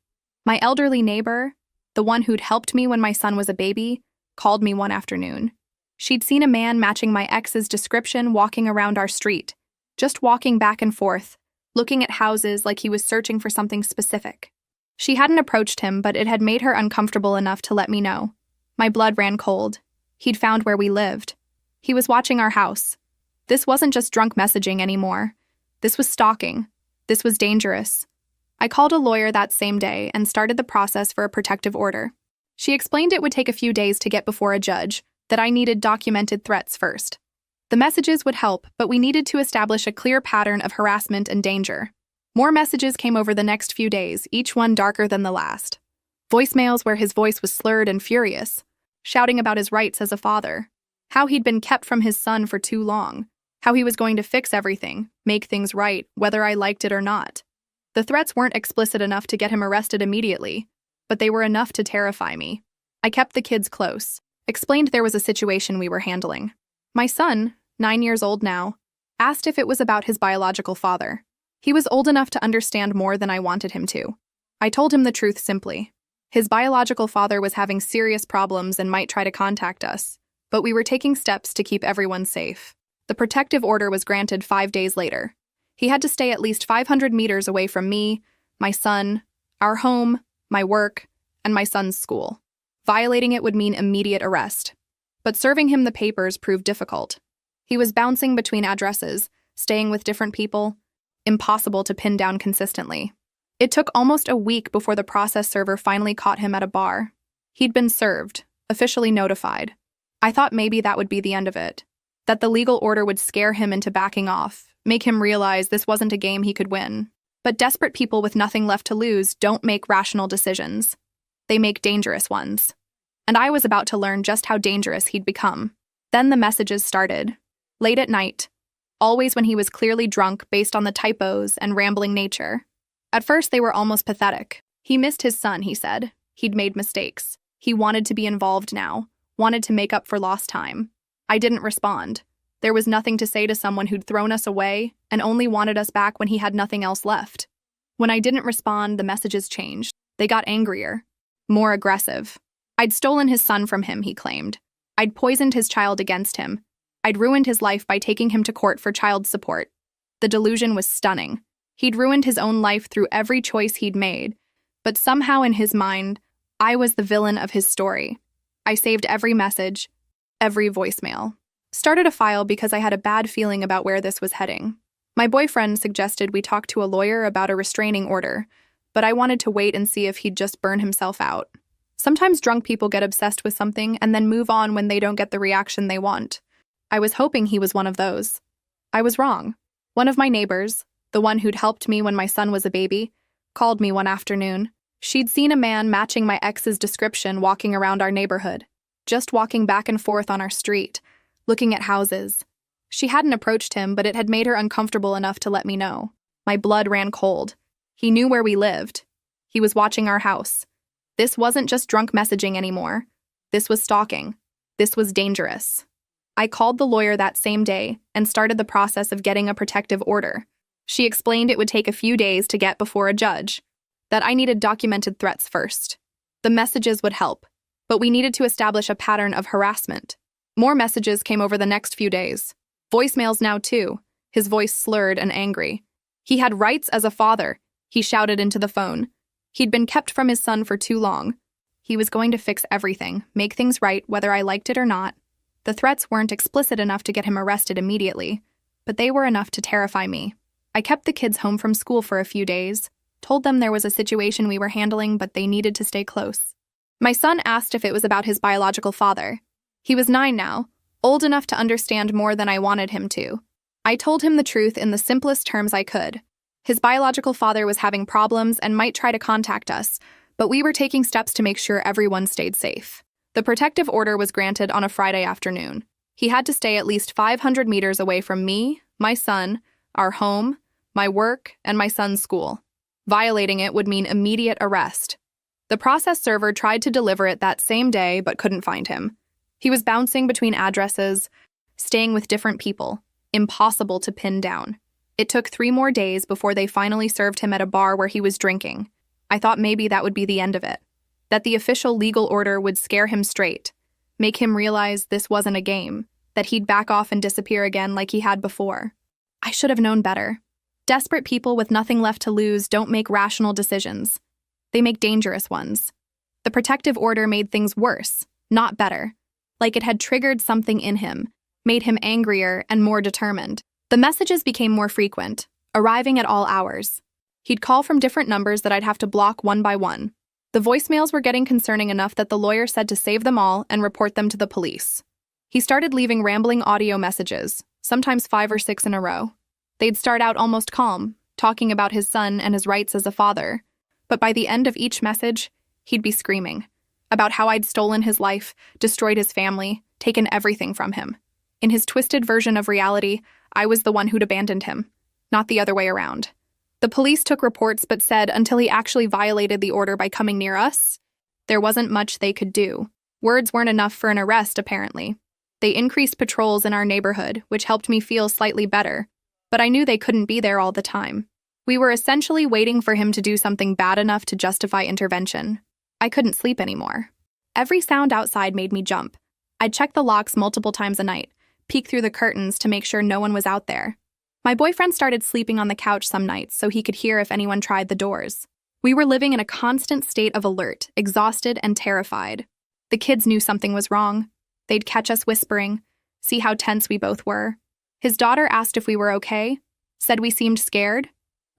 My elderly neighbor, the one who'd helped me when my son was a baby, called me one afternoon. She'd seen a man matching my ex's description walking around our street, just walking back and forth, looking at houses like he was searching for something specific. She hadn't approached him, but it had made her uncomfortable enough to let me know. My blood ran cold. He'd found where we lived. He was watching our house. This wasn't just drunk messaging anymore. This was stalking. This was dangerous. I called a lawyer that same day and started the process for a protective order. She explained it would take a few days to get before a judge, that I needed documented threats first. The messages would help, but we needed to establish a clear pattern of harassment and danger. More messages came over the next few days, each one darker than the last. Voicemails where his voice was slurred and furious, shouting about his rights as a father, how he'd been kept from his son for too long, how he was going to fix everything, make things right, whether I liked it or not. The threats weren't explicit enough to get him arrested immediately, but they were enough to terrify me. I kept the kids close, explained there was a situation we were handling. My son, 9 years old now, asked if it was about his biological father. He was old enough to understand more than I wanted him to. I told him the truth simply. His biological father was having serious problems and might try to contact us, but we were taking steps to keep everyone safe. The protective order was granted 5 days later. He had to stay at least 500 meters away from me, my son, our home, my work, and my son's school. Violating it would mean immediate arrest. But serving him the papers proved difficult. He was bouncing between addresses, staying with different people, impossible to pin down consistently. It took almost a week before the process server finally caught him at a bar. He'd been served, officially notified. I thought maybe that would be the end of it, that the legal order would scare him into backing off, make him realize this wasn't a game he could win. But desperate people with nothing left to lose don't make rational decisions. They make dangerous ones. And I was about to learn just how dangerous he'd become. Then the messages started. Late at night. Always when he was clearly drunk based on the typos and rambling nature. At first they were almost pathetic. He missed his son, he said. He'd made mistakes. He wanted to be involved now, wanted to make up for lost time. I didn't respond. There was nothing to say to someone who'd thrown us away and only wanted us back when he had nothing else left. When I didn't respond, the messages changed. They got angrier, more aggressive. I'd stolen his son from him, he claimed. I'd poisoned his child against him. I'd ruined his life by taking him to court for child support. The delusion was stunning. He'd ruined his own life through every choice he'd made, but somehow in his mind, I was the villain of his story. I saved every message, every voicemail. Started a file because I had a bad feeling about where this was heading. My boyfriend suggested we talk to a lawyer about a restraining order, but I wanted to wait and see if he'd just burn himself out. Sometimes drunk people get obsessed with something and then move on when they don't get the reaction they want. I was hoping he was one of those. I was wrong. One of my neighbors, the one who'd helped me when my son was a baby, called me one afternoon. She'd seen a man matching my ex's description walking around our neighborhood, just walking back and forth on our street, looking at houses. She hadn't approached him, but it had made her uncomfortable enough to let me know. My blood ran cold. He knew where we lived. He was watching our house. This wasn't just drunk messaging anymore. This was stalking. This was dangerous. I called the lawyer that same day and started the process of getting a protective order. She explained it would take a few days to get before a judge, that I needed documented threats first. The messages would help, but we needed to establish a pattern of harassment. More messages came over the next few days. Voicemails now too, his voice slurred and angry. He had rights as a father, he shouted into the phone. He'd been kept from his son for too long. He was going to fix everything, make things right whether I liked it or not. The threats weren't explicit enough to get him arrested immediately, but they were enough to terrify me. I kept the kids home from school for a few days, told them there was a situation we were handling but they needed to stay close. My son asked if it was about his biological father. He was 9 now, old enough to understand more than I wanted him to. I told him the truth in the simplest terms I could. His biological father was having problems and might try to contact us, but we were taking steps to make sure everyone stayed safe. The protective order was granted on a Friday afternoon. He had to stay at least 500 meters away from me, my son, our home, my work, and my son's school. Violating it would mean immediate arrest. The process server tried to deliver it that same day but couldn't find him. He was bouncing between addresses, staying with different people. Impossible to pin down. It took 3 more days before they finally served him at a bar where he was drinking. I thought maybe that would be the end of it. That the official legal order would scare him straight, make him realize this wasn't a game, that he'd back off and disappear again like he had before. I should have known better. Desperate people with nothing left to lose don't make rational decisions. They make dangerous ones. The protective order made things worse, not better. Like it had triggered something in him, made him angrier and more determined. The messages became more frequent, arriving at all hours. He'd call from different numbers that I'd have to block one by one. The voicemails were getting concerning enough that the lawyer said to save them all and report them to the police. He started leaving rambling audio messages, sometimes 5 or 6 in a row. They'd start out almost calm, talking about his son and his rights as a father. But by the end of each message, he'd be screaming about how I'd stolen his life, destroyed his family, taken everything from him. In his twisted version of reality, I was the one who'd abandoned him, not the other way around. The police took reports but said until he actually violated the order by coming near us, there wasn't much they could do. Words weren't enough for an arrest, apparently. They increased patrols in our neighborhood, which helped me feel slightly better, but I knew they couldn't be there all the time. We were essentially waiting for him to do something bad enough to justify intervention. I couldn't sleep anymore. Every sound outside made me jump. I'd check the locks multiple times a night, peek through the curtains to make sure no one was out there. My boyfriend started sleeping on the couch some nights so he could hear if anyone tried the doors. We were living in a constant state of alert, exhausted and terrified. The kids knew something was wrong. They'd catch us whispering, see how tense we both were. His daughter asked if we were okay, said we seemed scared.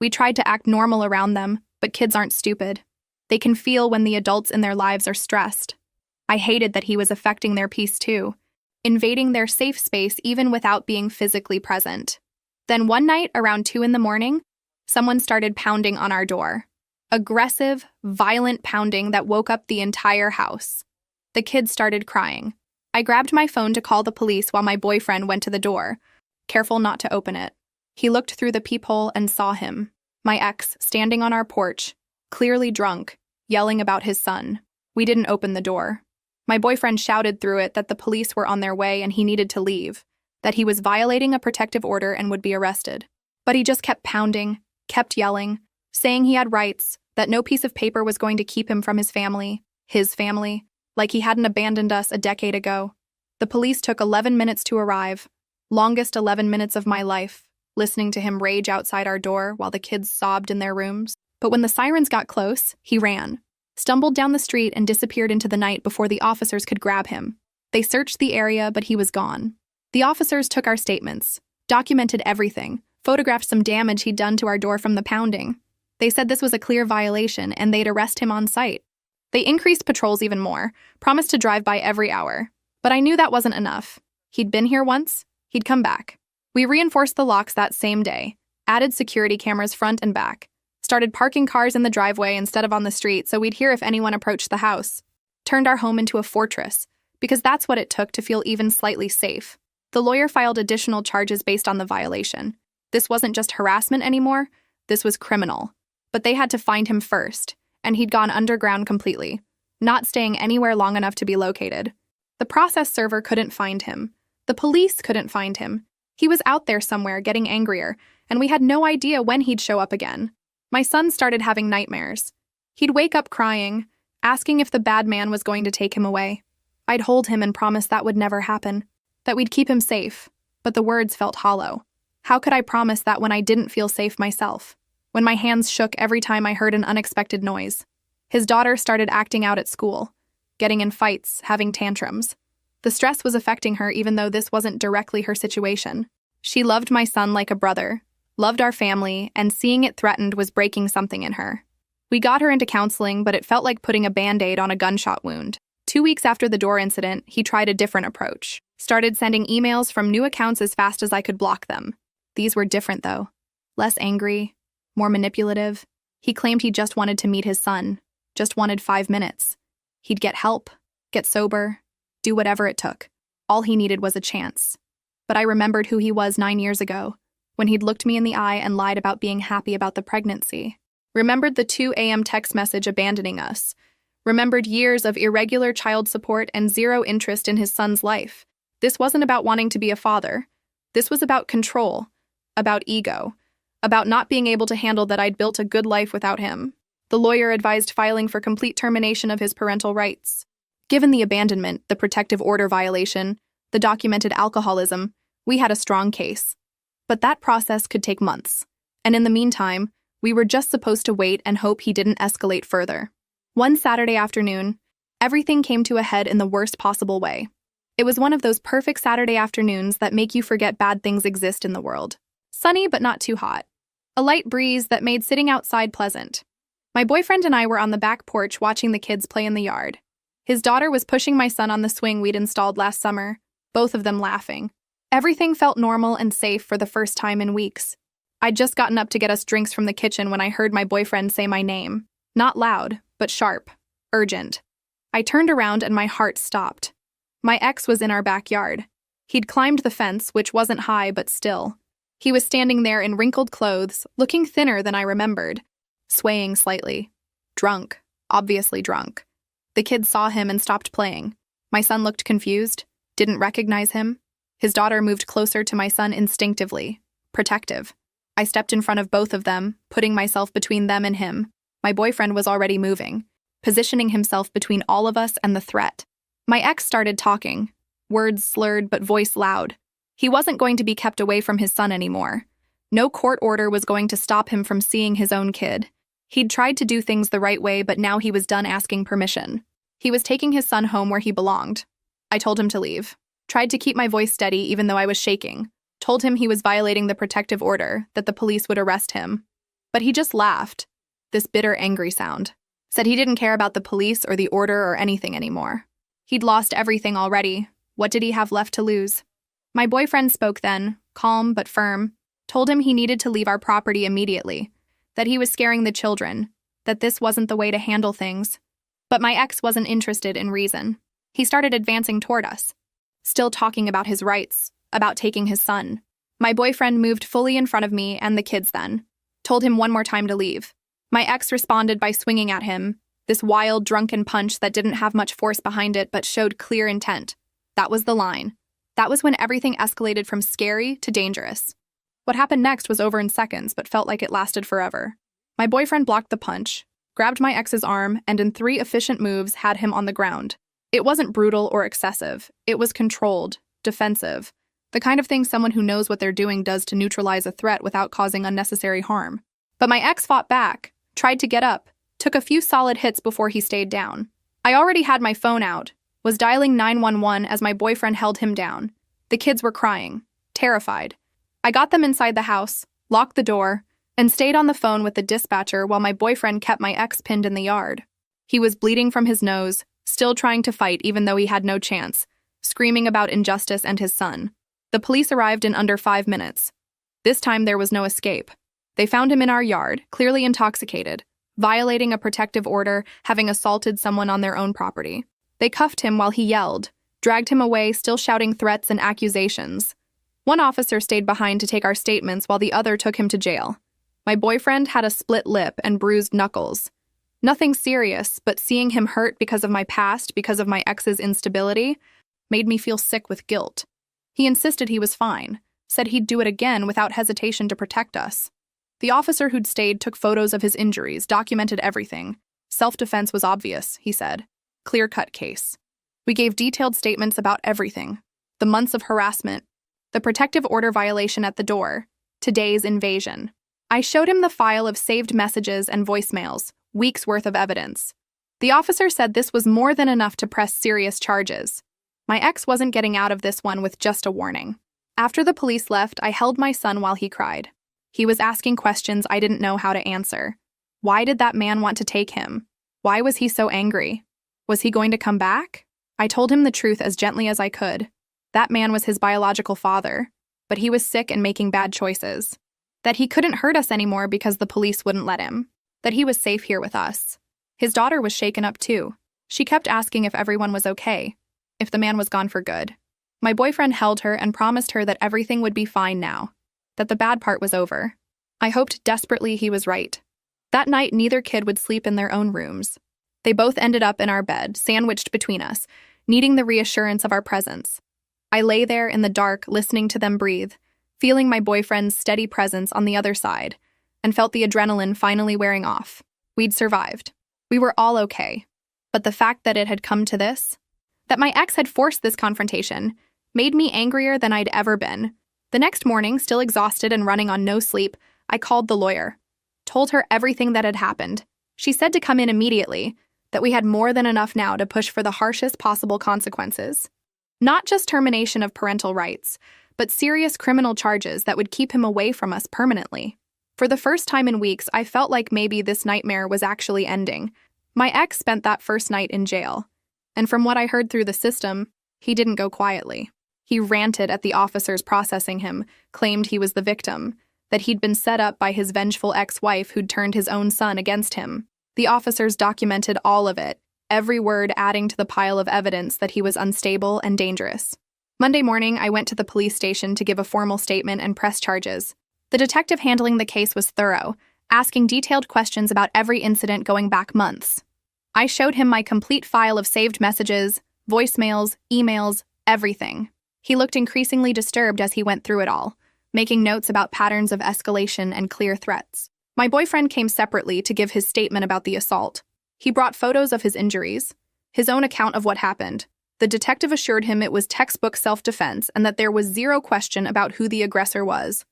We tried to act normal around them, but kids aren't stupid. They can feel when the adults in their lives are stressed. I hated that he was affecting their peace too, invading their safe space even without being physically present. Then one night, around 2 a.m, someone started pounding on our door. Aggressive, violent pounding that woke up the entire house. The kids started crying. I grabbed my phone to call the police while my boyfriend went to the door, careful not to open it. He looked through the peephole and saw him, my ex, standing on our porch, clearly drunk, yelling about his son. We didn't open the door. My boyfriend shouted through it that the police were on their way and he needed to leave, that he was violating a protective order and would be arrested. But he just kept pounding, kept yelling, saying he had rights, that no piece of paper was going to keep him from his family, like he hadn't abandoned us a decade ago. The police took 11 minutes to arrive, longest 11 minutes of my life, listening to him rage outside our door while the kids sobbed in their rooms. But when the sirens got close, he ran, stumbled down the street and disappeared into the night before the officers could grab him. They searched the area, but he was gone. The officers took our statements, documented everything, photographed some damage he'd done to our door from the pounding. They said this was a clear violation and they'd arrest him on site. They increased patrols even more, promised to drive by every hour. But I knew that wasn't enough. He'd been here once, he'd come back. We reinforced the locks that same day, added security cameras front and back, started parking cars in the driveway instead of on the street so we'd hear if anyone approached the house, turned our home into a fortress, because that's what it took to feel even slightly safe. The lawyer filed additional charges based on the violation. This wasn't just harassment anymore, this was criminal. But they had to find him first, and he'd gone underground completely, not staying anywhere long enough to be located. The process server couldn't find him. The police couldn't find him. He was out there somewhere getting angrier, and we had no idea when he'd show up again. My son started having nightmares. He'd wake up crying, asking if the bad man was going to take him away. I'd hold him and promise that would never happen, that we'd keep him safe, but the words felt hollow. How could I promise that when I didn't feel safe myself? When my hands shook every time I heard an unexpected noise. His daughter started acting out at school, getting in fights, having tantrums. The stress was affecting her even though this wasn't directly her situation. She loved my son like a brother, loved our family, and seeing it threatened was breaking something in her. We got her into counseling, but it felt like putting a Band-Aid on a gunshot wound. 2 weeks after the door incident, he tried a different approach. Started sending emails from new accounts as fast as I could block them. These were different, though. Less angry, more manipulative. He claimed he just wanted to meet his son, just wanted 5 minutes. He'd get help, get sober, do whatever it took. All he needed was a chance. But I remembered who he was 9 years ago, when he'd looked me in the eye and lied about being happy about the pregnancy. Remembered the 2 a.m. text message abandoning us. Remembered years of irregular child support and zero interest in his son's life. This wasn't about wanting to be a father. This was about control, about ego, about not being able to handle that I'd built a good life without him. The lawyer advised filing for complete termination of his parental rights. Given the abandonment, the protective order violation, the documented alcoholism, we had a strong case. But that process could take months. And in the meantime, we were just supposed to wait and hope he didn't escalate further. One Saturday afternoon, everything came to a head in the worst possible way. It was one of those perfect Saturday afternoons that make you forget bad things exist in the world. Sunny but not too hot. A light breeze that made sitting outside pleasant. My boyfriend and I were on the back porch watching the kids play in the yard. His daughter was pushing my son on the swing we'd installed last summer, both of them laughing. Everything felt normal and safe for the first time in weeks. I'd just gotten up to get us drinks from the kitchen when I heard my boyfriend say my name. Not loud, but sharp, urgent. I turned around and my heart stopped. My ex was in our backyard. He'd climbed the fence, which wasn't high but still. He was standing there in wrinkled clothes, looking thinner than I remembered, swaying slightly. Drunk, obviously drunk. The kids saw him and stopped playing. My son looked confused, didn't recognize him. His daughter moved closer to my son instinctively, protective. I stepped in front of both of them, putting myself between them and him. My boyfriend was already moving, positioning himself between all of us and the threat. My ex started talking, words slurred but voice loud. He wasn't going to be kept away from his son anymore. No court order was going to stop him from seeing his own kid. He'd tried to do things the right way, but now he was done asking permission. He was taking his son home where he belonged. I told him to leave. Tried to keep my voice steady even though I was shaking. Told him he was violating the protective order, that the police would arrest him. But he just laughed. This bitter, angry sound. Said he didn't care about the police or the order or anything anymore. He'd lost everything already. What did he have left to lose? My boyfriend spoke then, calm but firm. Told him he needed to leave our property immediately. That he was scaring the children. That this wasn't the way to handle things. But my ex wasn't interested in reason. He started advancing toward us. Still talking about his rights, about taking his son. My boyfriend moved fully in front of me and the kids then. Told him one more time to leave. My ex responded by swinging at him, this wild, drunken punch that didn't have much force behind it but showed clear intent. That was the line. That was when everything escalated from scary to dangerous. What happened next was over in seconds but felt like it lasted forever. My boyfriend blocked the punch, grabbed my ex's arm, and in 3 efficient moves had him on the ground. It wasn't brutal or excessive. It was controlled, defensive. The kind of thing someone who knows what they're doing does to neutralize a threat without causing unnecessary harm. But my ex fought back, tried to get up, took a few solid hits before he stayed down. I already had my phone out, was dialing 911 as my boyfriend held him down. The kids were crying, terrified. I got them inside the house, locked the door, and stayed on the phone with the dispatcher while my boyfriend kept my ex pinned in the yard. He was bleeding from his nose, still trying to fight even though he had no chance, screaming about injustice and his son. The police arrived in under 5 minutes. This time there was no escape. They found him in our yard, clearly intoxicated, violating a protective order, having assaulted someone on their own property. They cuffed him while he yelled, dragged him away, still shouting threats and accusations. One officer stayed behind to take our statements while the other took him to jail. My boyfriend had a split lip and bruised knuckles. Nothing serious, but seeing him hurt because of my past, because of my ex's instability, made me feel sick with guilt. He insisted he was fine, said he'd do it again without hesitation to protect us. The officer who'd stayed took photos of his injuries, documented everything. Self-defense was obvious, he said. Clear-cut case. We gave detailed statements about everything. The months of harassment, the protective order violation at the door, today's invasion. I showed him the file of saved messages and voicemails, weeks' worth of evidence. The officer said this was more than enough to press serious charges. My ex wasn't getting out of this one with just a warning. After the police left, I held my son while he cried. He was asking questions I didn't know how to answer. Why did that man want to take him? Why was he so angry? Was he going to come back? I told him the truth as gently as I could. That man was his biological father, but he was sick and making bad choices. That he couldn't hurt us anymore because the police wouldn't let him. That he was safe here with us. His daughter was shaken up too. She kept asking if everyone was okay, if the man was gone for good. My boyfriend held her and promised her that everything would be fine now, that the bad part was over. I hoped desperately he was right. That night, neither kid would sleep in their own rooms. They both ended up in our bed, sandwiched between us, needing the reassurance of our presence. I lay there in the dark, listening to them breathe, feeling my boyfriend's steady presence on the other side, and felt the adrenaline finally wearing off. We'd survived. We were all okay. But the fact that it had come to this, that my ex had forced this confrontation, made me angrier than I'd ever been. The next morning, still exhausted and running on no sleep, I called the lawyer, told her everything that had happened. She said to come in immediately, that we had more than enough now to push for the harshest possible consequences. Not just termination of parental rights, but serious criminal charges that would keep him away from us permanently. For the first time in weeks, I felt like maybe this nightmare was actually ending. My ex spent that first night in jail, and from what I heard through the system, he didn't go quietly. He ranted at the officers processing him, claimed he was the victim, that he'd been set up by his vengeful ex-wife who'd turned his own son against him. The officers documented all of it, every word adding to the pile of evidence that he was unstable and dangerous. Monday morning, I went to the police station to give a formal statement and press charges. The detective handling the case was thorough, asking detailed questions about every incident going back months. I showed him my complete file of saved messages, voicemails, emails, everything. He looked increasingly disturbed as he went through it all, making notes about patterns of escalation and clear threats. My boyfriend came separately to give his statement about the assault. He brought photos of his injuries, his own account of what happened. The detective assured him it was textbook self-defense and that there was zero question about who the aggressor was.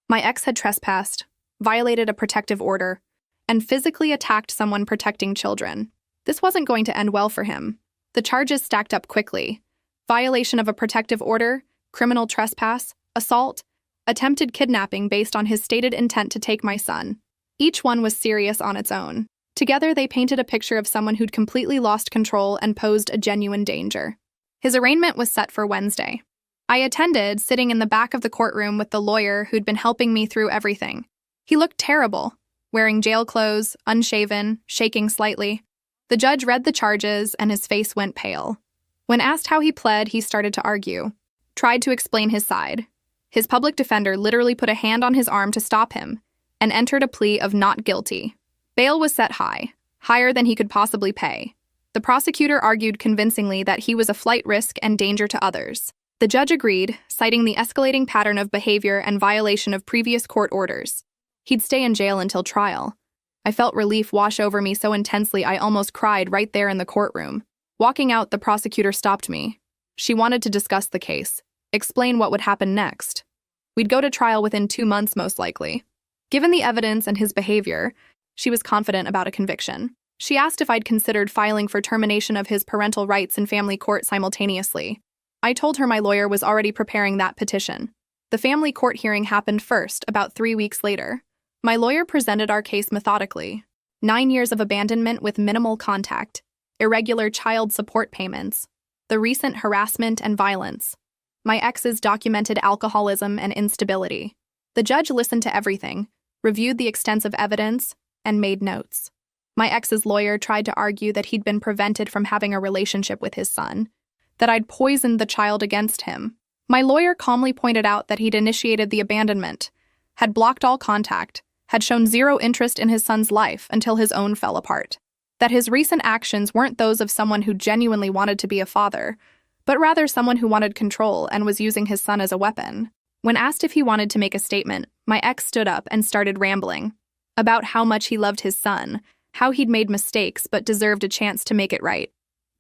My ex had trespassed, violated a protective order, and physically attacked someone protecting children. This wasn't going to end well for him. The charges stacked up quickly. Violation of a protective order, criminal trespass, assault, attempted kidnapping based on his stated intent to take my son. Each one was serious on its own. Together, they painted a picture of someone who'd completely lost control and posed a genuine danger. His arraignment was set for Wednesday. I attended, sitting in the back of the courtroom with the lawyer who'd been helping me through everything. He looked terrible, wearing jail clothes, unshaven, shaking slightly. The judge read the charges, and his face went pale. When asked how he pled, he started to argue, tried to explain his side. His public defender literally put a hand on his arm to stop him, and entered a plea of not guilty. Bail was set high, higher than he could possibly pay. The prosecutor argued convincingly that he was a flight risk and danger to others. The judge agreed, citing the escalating pattern of behavior and violation of previous court orders. He'd stay in jail until trial. I felt relief wash over me so intensely I almost cried right there in the courtroom. Walking out, the prosecutor stopped me. She wanted to discuss the case, explain what would happen next. We'd go to trial within 2 months, most likely. Given the evidence and his behavior, she was confident about a conviction. She asked if I'd considered filing for termination of his parental rights in family court simultaneously. I told her my lawyer was already preparing that petition. The family court hearing happened first, about 3 weeks later. My lawyer presented our case methodically. 9 years of abandonment with minimal contact, irregular child support payments, the recent harassment and violence, my ex's documented alcoholism and instability. The judge listened to everything, reviewed the extensive evidence, and made notes. My ex's lawyer tried to argue that he'd been prevented from having a relationship with his son, that I'd poisoned the child against him. My lawyer calmly pointed out that he'd initiated the abandonment, had blocked all contact, had shown zero interest in his son's life until his own fell apart, that his recent actions weren't those of someone who genuinely wanted to be a father, but rather someone who wanted control and was using his son as a weapon. When asked if he wanted to make a statement, my ex stood up and started rambling about how much he loved his son, how he'd made mistakes but deserved a chance to make it right.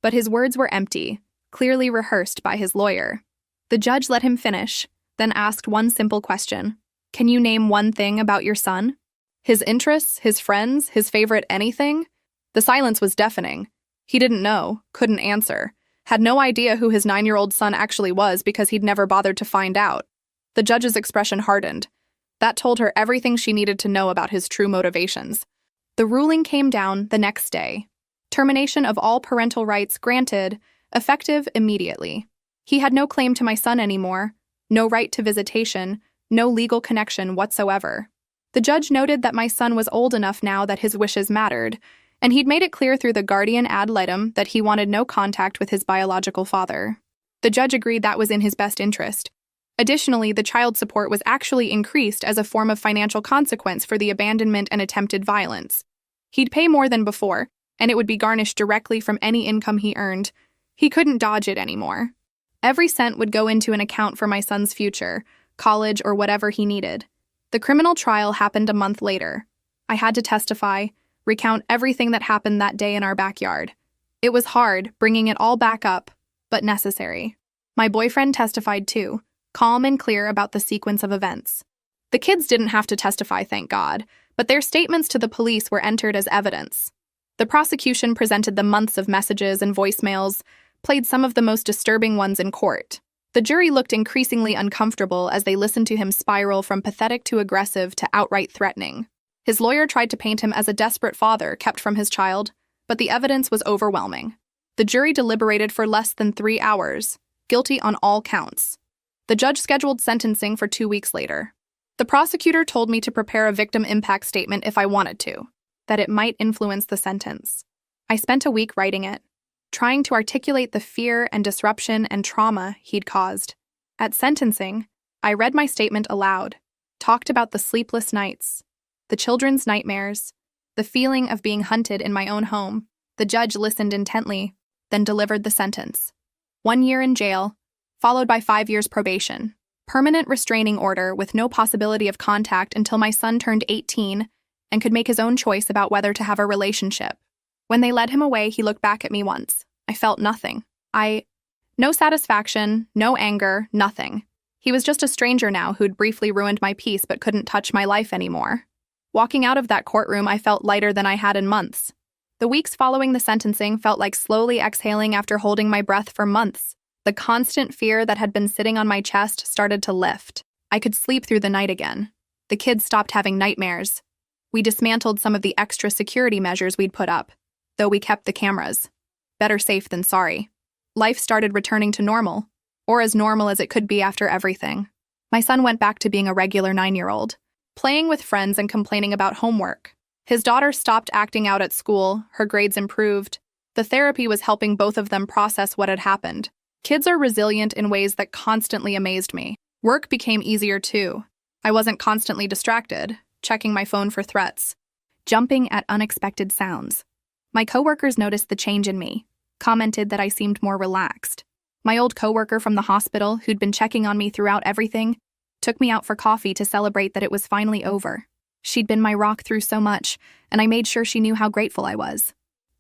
But his words were empty, clearly rehearsed by his lawyer. The judge let him finish, then asked one simple question. Can you name one thing about your son? His interests, his friends, his favorite anything? The silence was deafening. He didn't know, couldn't answer, had no idea who his 9-year-old son actually was because he'd never bothered to find out. The judge's expression hardened. That told her everything she needed to know about his true motivations. The ruling came down the next day. Termination of all parental rights granted, effective immediately. He had no claim to my son anymore, no right to visitation, no legal connection whatsoever. The judge noted that my son was old enough now that his wishes mattered, and he'd made it clear through the guardian ad litem that he wanted no contact with his biological father. The judge agreed that was in his best interest. Additionally, the child support was actually increased as a form of financial consequence for the abandonment and attempted violence. He'd pay more than before, and it would be garnished directly from any income he earned. He couldn't dodge it anymore. Every cent would go into an account for my son's future, college, or whatever he needed. The criminal trial happened a month later. I had to testify, recount everything that happened that day in our backyard. It was hard, bringing it all back up, but necessary. My boyfriend testified too, calm and clear about the sequence of events. The kids didn't have to testify, thank God, but their statements to the police were entered as evidence. The prosecution presented the months of messages and voicemails, played some of the most disturbing ones in court. The jury looked increasingly uncomfortable as they listened to him spiral from pathetic to aggressive to outright threatening. His lawyer tried to paint him as a desperate father kept from his child, but the evidence was overwhelming. The jury deliberated for less than 3 hours, guilty on all counts. The judge scheduled sentencing for 2 weeks later. The prosecutor told me to prepare a victim impact statement if I wanted to, that it might influence the sentence. I spent a week writing it, trying to articulate the fear and disruption and trauma he'd caused. At sentencing, I read my statement aloud, talked about the sleepless nights, the children's nightmares, the feeling of being hunted in my own home. The judge listened intently, then delivered the sentence. 1 year in jail, followed by 5 years probation, permanent restraining order with no possibility of contact until my son turned 18 and could make his own choice about whether to have a relationship. When they led him away, he looked back at me once. I felt nothing. No satisfaction, no anger, nothing. He was just a stranger now who'd briefly ruined my peace but couldn't touch my life anymore. Walking out of that courtroom, I felt lighter than I had in months. The weeks following the sentencing felt like slowly exhaling after holding my breath for months. The constant fear that had been sitting on my chest started to lift. I could sleep through the night again. The kids stopped having nightmares. We dismantled some of the extra security measures we'd put up, though we kept the cameras. Better safe than sorry. Life started returning to normal, or as normal as it could be after everything. My son went back to being a regular 9-year-old, playing with friends and complaining about homework. His daughter stopped acting out at school, her grades improved. The therapy was helping both of them process what had happened. Kids are resilient in ways that constantly amazed me. Work became easier too. I wasn't constantly distracted, checking my phone for threats, jumping at unexpected sounds. My coworkers noticed the change in me, commented that I seemed more relaxed. My old coworker from the hospital, who'd been checking on me throughout everything, took me out for coffee to celebrate that it was finally over. She'd been my rock through so much, and I made sure she knew how grateful I was.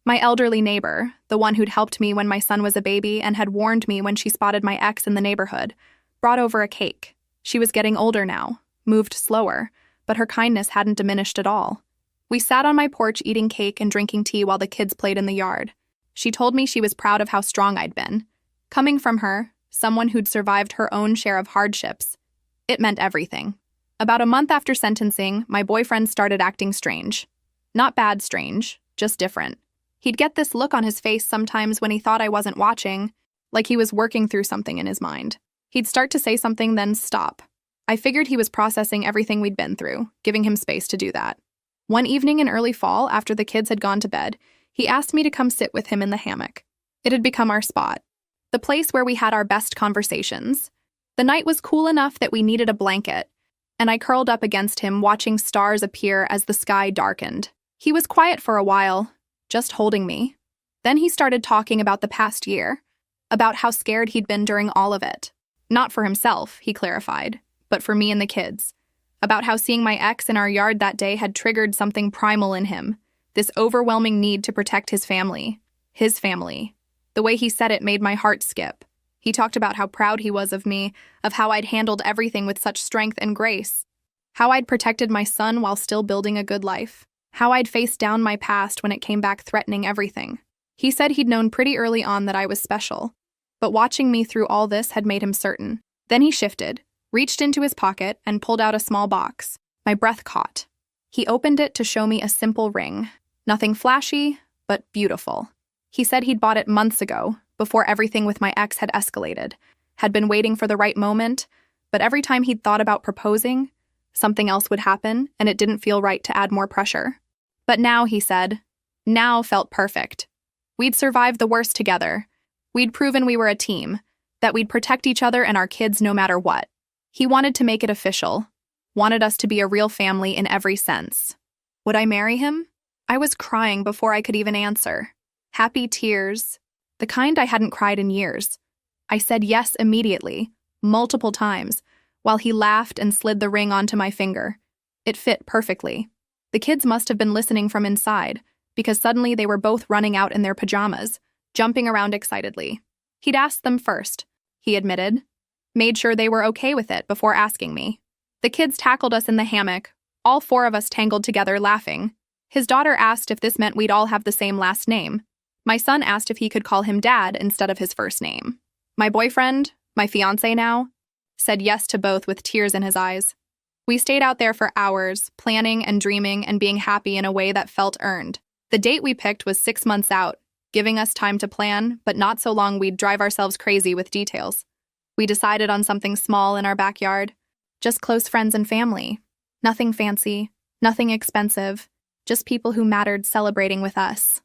My elderly neighbor, the one who'd helped me when my son was a baby and had warned me when she spotted my ex in the neighborhood, brought over a cake. She was getting older now, moved slower, but her kindness hadn't diminished at all. We sat on my porch eating cake and drinking tea while the kids played in the yard. She told me she was proud of how strong I'd been. Coming from her, someone who'd survived her own share of hardships, it meant everything. About a month after sentencing, my boyfriend started acting strange. Not bad strange, just different. He'd get this look on his face sometimes when he thought I wasn't watching, like he was working through something in his mind. He'd start to say something, then stop. I figured he was processing everything we'd been through, giving him space to do that. One evening in early fall, after the kids had gone to bed, he asked me to come sit with him in the hammock. It had become our spot, the place where we had our best conversations. The night was cool enough that we needed a blanket, and I curled up against him, watching stars appear as the sky darkened. He was quiet for a while, just holding me. Then he started talking about the past year, about how scared he'd been during all of it. Not for himself, he clarified, but for me and the kids. About how seeing my ex in our yard that day had triggered something primal in him, this overwhelming need to protect his family. His family. The way he said it made my heart skip. He talked about how proud he was of me, of how I'd handled everything with such strength and grace, how I'd protected my son while still building a good life, how I'd faced down my past when it came back threatening everything. He said he'd known pretty early on that I was special, but watching me through all this had made him certain. Then he shifted, reached into his pocket, and pulled out a small box. My breath caught. He opened it to show me a simple ring. Nothing flashy, but beautiful. He said he'd bought it months ago, before everything with my ex had escalated, had been waiting for the right moment, but every time he'd thought about proposing, something else would happen, and it didn't feel right to add more pressure. But now, he said, now felt perfect. We'd survived the worst together. We'd proven we were a team, that we'd protect each other and our kids no matter what. He wanted to make it official, wanted us to be a real family in every sense. Would I marry him? I was crying before I could even answer. Happy tears, the kind I hadn't cried in years. I said yes immediately, multiple times, while he laughed and slid the ring onto my finger. It fit perfectly. The kids must have been listening from inside, because suddenly they were both running out in their pajamas, jumping around excitedly. He'd asked them first, he admitted. Made sure they were okay with it before asking me. The kids tackled us in the hammock, all four of us tangled together laughing. His daughter asked if this meant we'd all have the same last name. My son asked if he could call him Dad instead of his first name. My boyfriend, my fiancé now, said yes to both with tears in his eyes. We stayed out there for hours, planning and dreaming and being happy in a way that felt earned. The date we picked was 6 months out, giving us time to plan, but not so long we'd drive ourselves crazy with details. We decided on something small in our backyard, just close friends and family. Nothing fancy, nothing expensive, just people who mattered celebrating with us.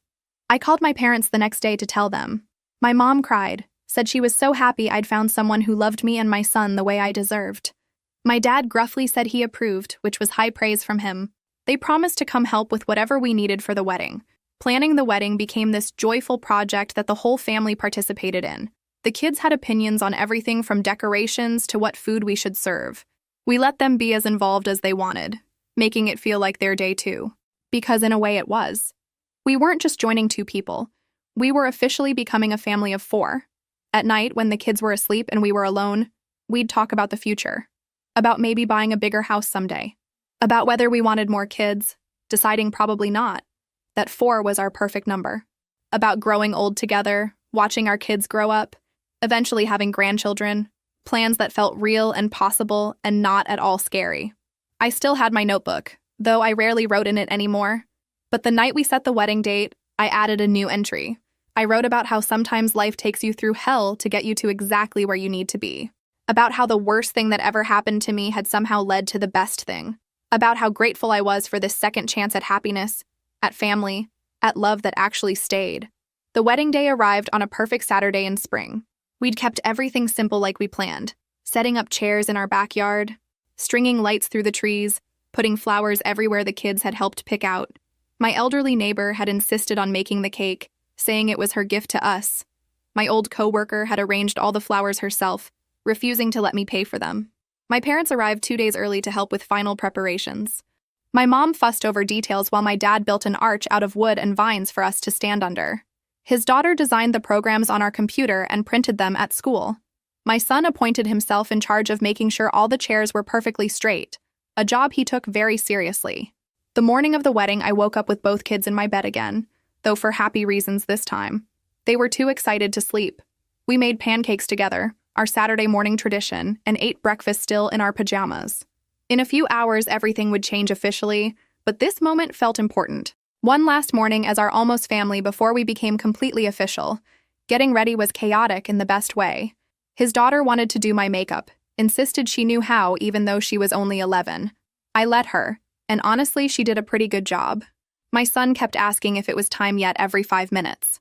I called my parents the next day to tell them. My mom cried, said she was so happy I'd found someone who loved me and my son the way I deserved. My dad gruffly said he approved, which was high praise from him. They promised to come help with whatever we needed for the wedding. Planning the wedding became this joyful project that the whole family participated in. The kids had opinions on everything from decorations to what food we should serve. We let them be as involved as they wanted, making it feel like their day too. Because in a way it was. We weren't just joining 2 people. We were officially becoming a family of 4. At night, when the kids were asleep and we were alone, we'd talk about the future. About maybe buying a bigger house someday. About whether we wanted more kids, deciding probably not. That 4 was our perfect number. About growing old together, watching our kids grow up, eventually having grandchildren, plans that felt real and possible and not at all scary. I still had my notebook, though I rarely wrote in it anymore. But the night we set the wedding date, I added a new entry. I wrote about how sometimes life takes you through hell to get you to exactly where you need to be. About how the worst thing that ever happened to me had somehow led to the best thing. About how grateful I was for this second chance at happiness, at family, at love that actually stayed. The wedding day arrived on a perfect Saturday in spring. We'd kept everything simple like we planned, setting up chairs in our backyard, stringing lights through the trees, putting flowers everywhere the kids had helped pick out. My elderly neighbor had insisted on making the cake, saying it was her gift to us. My old coworker had arranged all the flowers herself, refusing to let me pay for them. My parents arrived 2 days early to help with final preparations. My mom fussed over details while my dad built an arch out of wood and vines for us to stand under. His daughter designed the programs on our computer and printed them at school. My son appointed himself in charge of making sure all the chairs were perfectly straight, a job he took very seriously. The morning of the wedding, I woke up with both kids in my bed again, though for happy reasons this time. They were too excited to sleep. We made pancakes together, our Saturday morning tradition, and ate breakfast still in our pajamas. In a few hours, everything would change officially, but this moment felt important. One last morning as our almost family before we became completely official. Getting ready was chaotic in the best way. His daughter wanted to do my makeup, insisted she knew how even though she was only 11. I let her, and honestly, she did a pretty good job. My son kept asking if it was time yet every 5 minutes.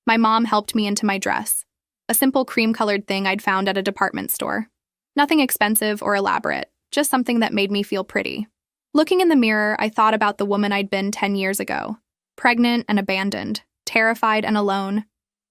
My mom helped me into my dress, a simple cream-colored thing I'd found at a department store. Nothing expensive or elaborate, just something that made me feel pretty. Looking in the mirror, I thought about the woman I'd been 10 years ago, pregnant and abandoned, terrified and alone.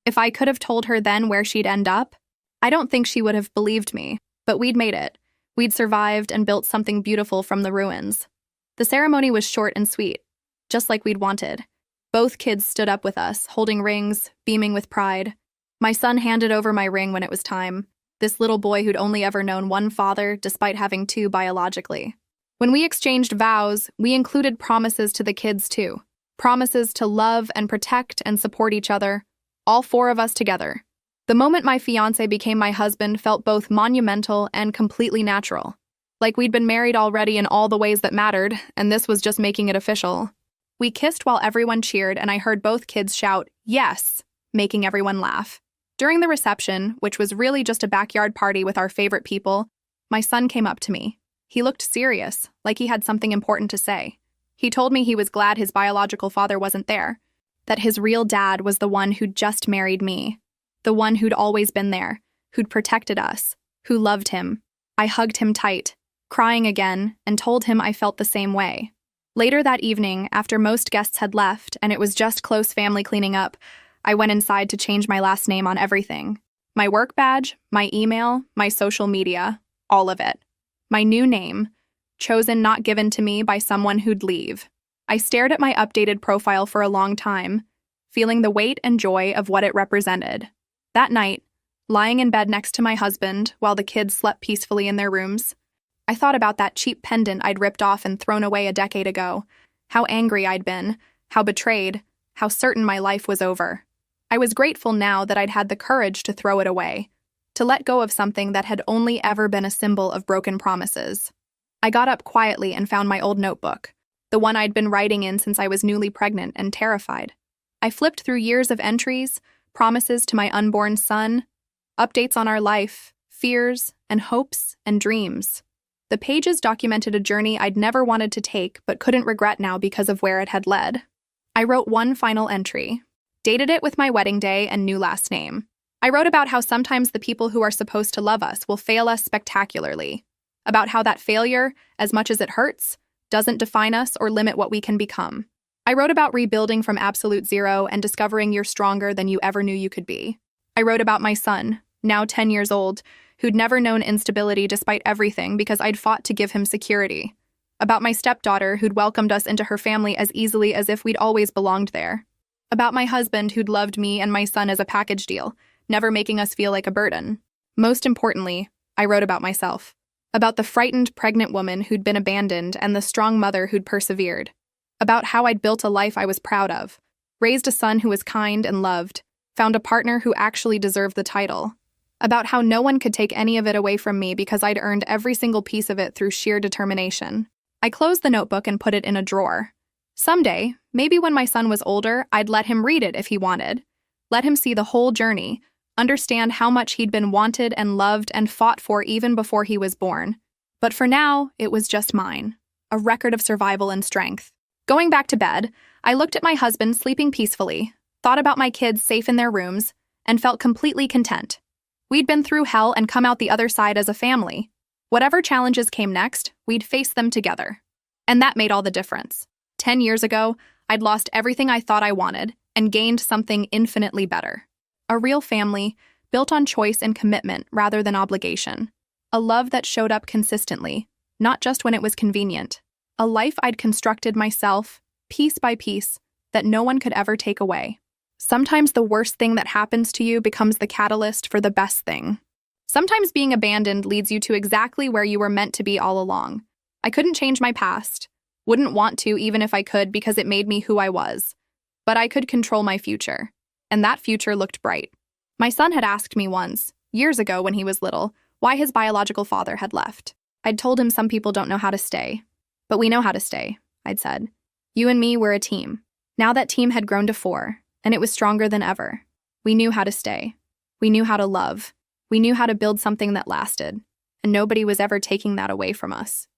If I could have told her then where she'd end up, I don't think she would have believed me, but we'd made it. We'd survived and built something beautiful from the ruins. The ceremony was short and sweet, just like we'd wanted. Both kids stood up with us, holding rings, beaming with pride. My son handed over my ring when it was time, this little boy who'd only ever known one father despite having two biologically. When we exchanged vows, we included promises to the kids too. Promises to love and protect and support each other, all 4 of us together. The moment my fiancé became my husband felt both monumental and completely natural. Like we'd been married already in all the ways that mattered, and this was just making it official. We kissed while everyone cheered, and I heard both kids shout, "Yes!" making everyone laugh. During the reception, which was really just a backyard party with our favorite people, my son came up to me. He looked serious, like he had something important to say. He told me he was glad his biological father wasn't there, that his real dad was the one who'd just married me, the one who'd always been there, who'd protected us, who loved him. I hugged him tight, crying again, and told him I felt the same way. Later that evening, after most guests had left and it was just close family cleaning up, I went inside to change my last name on everything. My work badge, my email, my social media, all of it. My new name, chosen not given to me by someone who'd leave. I stared at my updated profile for a long time, feeling the weight and joy of what it represented. That night, lying in bed next to my husband while the kids slept peacefully in their rooms, I thought about that cheap pendant I'd ripped off and thrown away a decade ago, how angry I'd been, how betrayed, how certain my life was over. I was grateful now that I'd had the courage to throw it away, to let go of something that had only ever been a symbol of broken promises. I got up quietly and found my old notebook, the one I'd been writing in since I was newly pregnant and terrified. I flipped through years of entries, promises to my unborn son, updates on our life, fears, and hopes and dreams. The pages documented a journey I'd never wanted to take but couldn't regret now because of where it had led. I wrote one final entry, dated it with my wedding day and new last name. I wrote about how sometimes the people who are supposed to love us will fail us spectacularly, about how that failure, as much as it hurts, doesn't define us or limit what we can become. I wrote about rebuilding from absolute zero and discovering you're stronger than you ever knew you could be. I wrote about my son, now 10 years old, who'd never known instability despite everything because I'd fought to give him security. About my stepdaughter who'd welcomed us into her family as easily as if we'd always belonged there. About my husband who'd loved me and my son as a package deal, never making us feel like a burden. Most importantly, I wrote about myself. About the frightened pregnant woman who'd been abandoned and the strong mother who'd persevered. About how I'd built a life I was proud of, raised a son who was kind and loved, found a partner who actually deserved the title. About how no one could take any of it away from me because I'd earned every single piece of it through sheer determination. I closed the notebook and put it in a drawer. Someday, maybe when my son was older, I'd let him read it if he wanted. Let him see the whole journey, understand how much he'd been wanted and loved and fought for even before he was born. But for now, it was just mine, a record of survival and strength. Going back to bed, I looked at my husband sleeping peacefully, thought about my kids safe in their rooms, and felt completely content. We'd been through hell and come out the other side as a family. Whatever challenges came next, we'd face them together. And that made all the difference. 10 years ago, I'd lost everything I thought I wanted and gained something infinitely better. A real family, built on choice and commitment rather than obligation. A love that showed up consistently, not just when it was convenient. A life I'd constructed myself, piece by piece, that no one could ever take away. Sometimes the worst thing that happens to you becomes the catalyst for the best thing. Sometimes being abandoned leads you to exactly where you were meant to be all along. I couldn't change my past. Wouldn't want to even if I could because it made me who I was. But I could control my future. And that future looked bright. My son had asked me once, years ago when he was little, why his biological father had left. I'd told him some people don't know how to stay. But we know how to stay, I'd said. You and me were a team. Now that team had grown to 4, and it was stronger than ever. We knew how to stay. We knew how to love. We knew how to build something that lasted. And nobody was ever taking that away from us.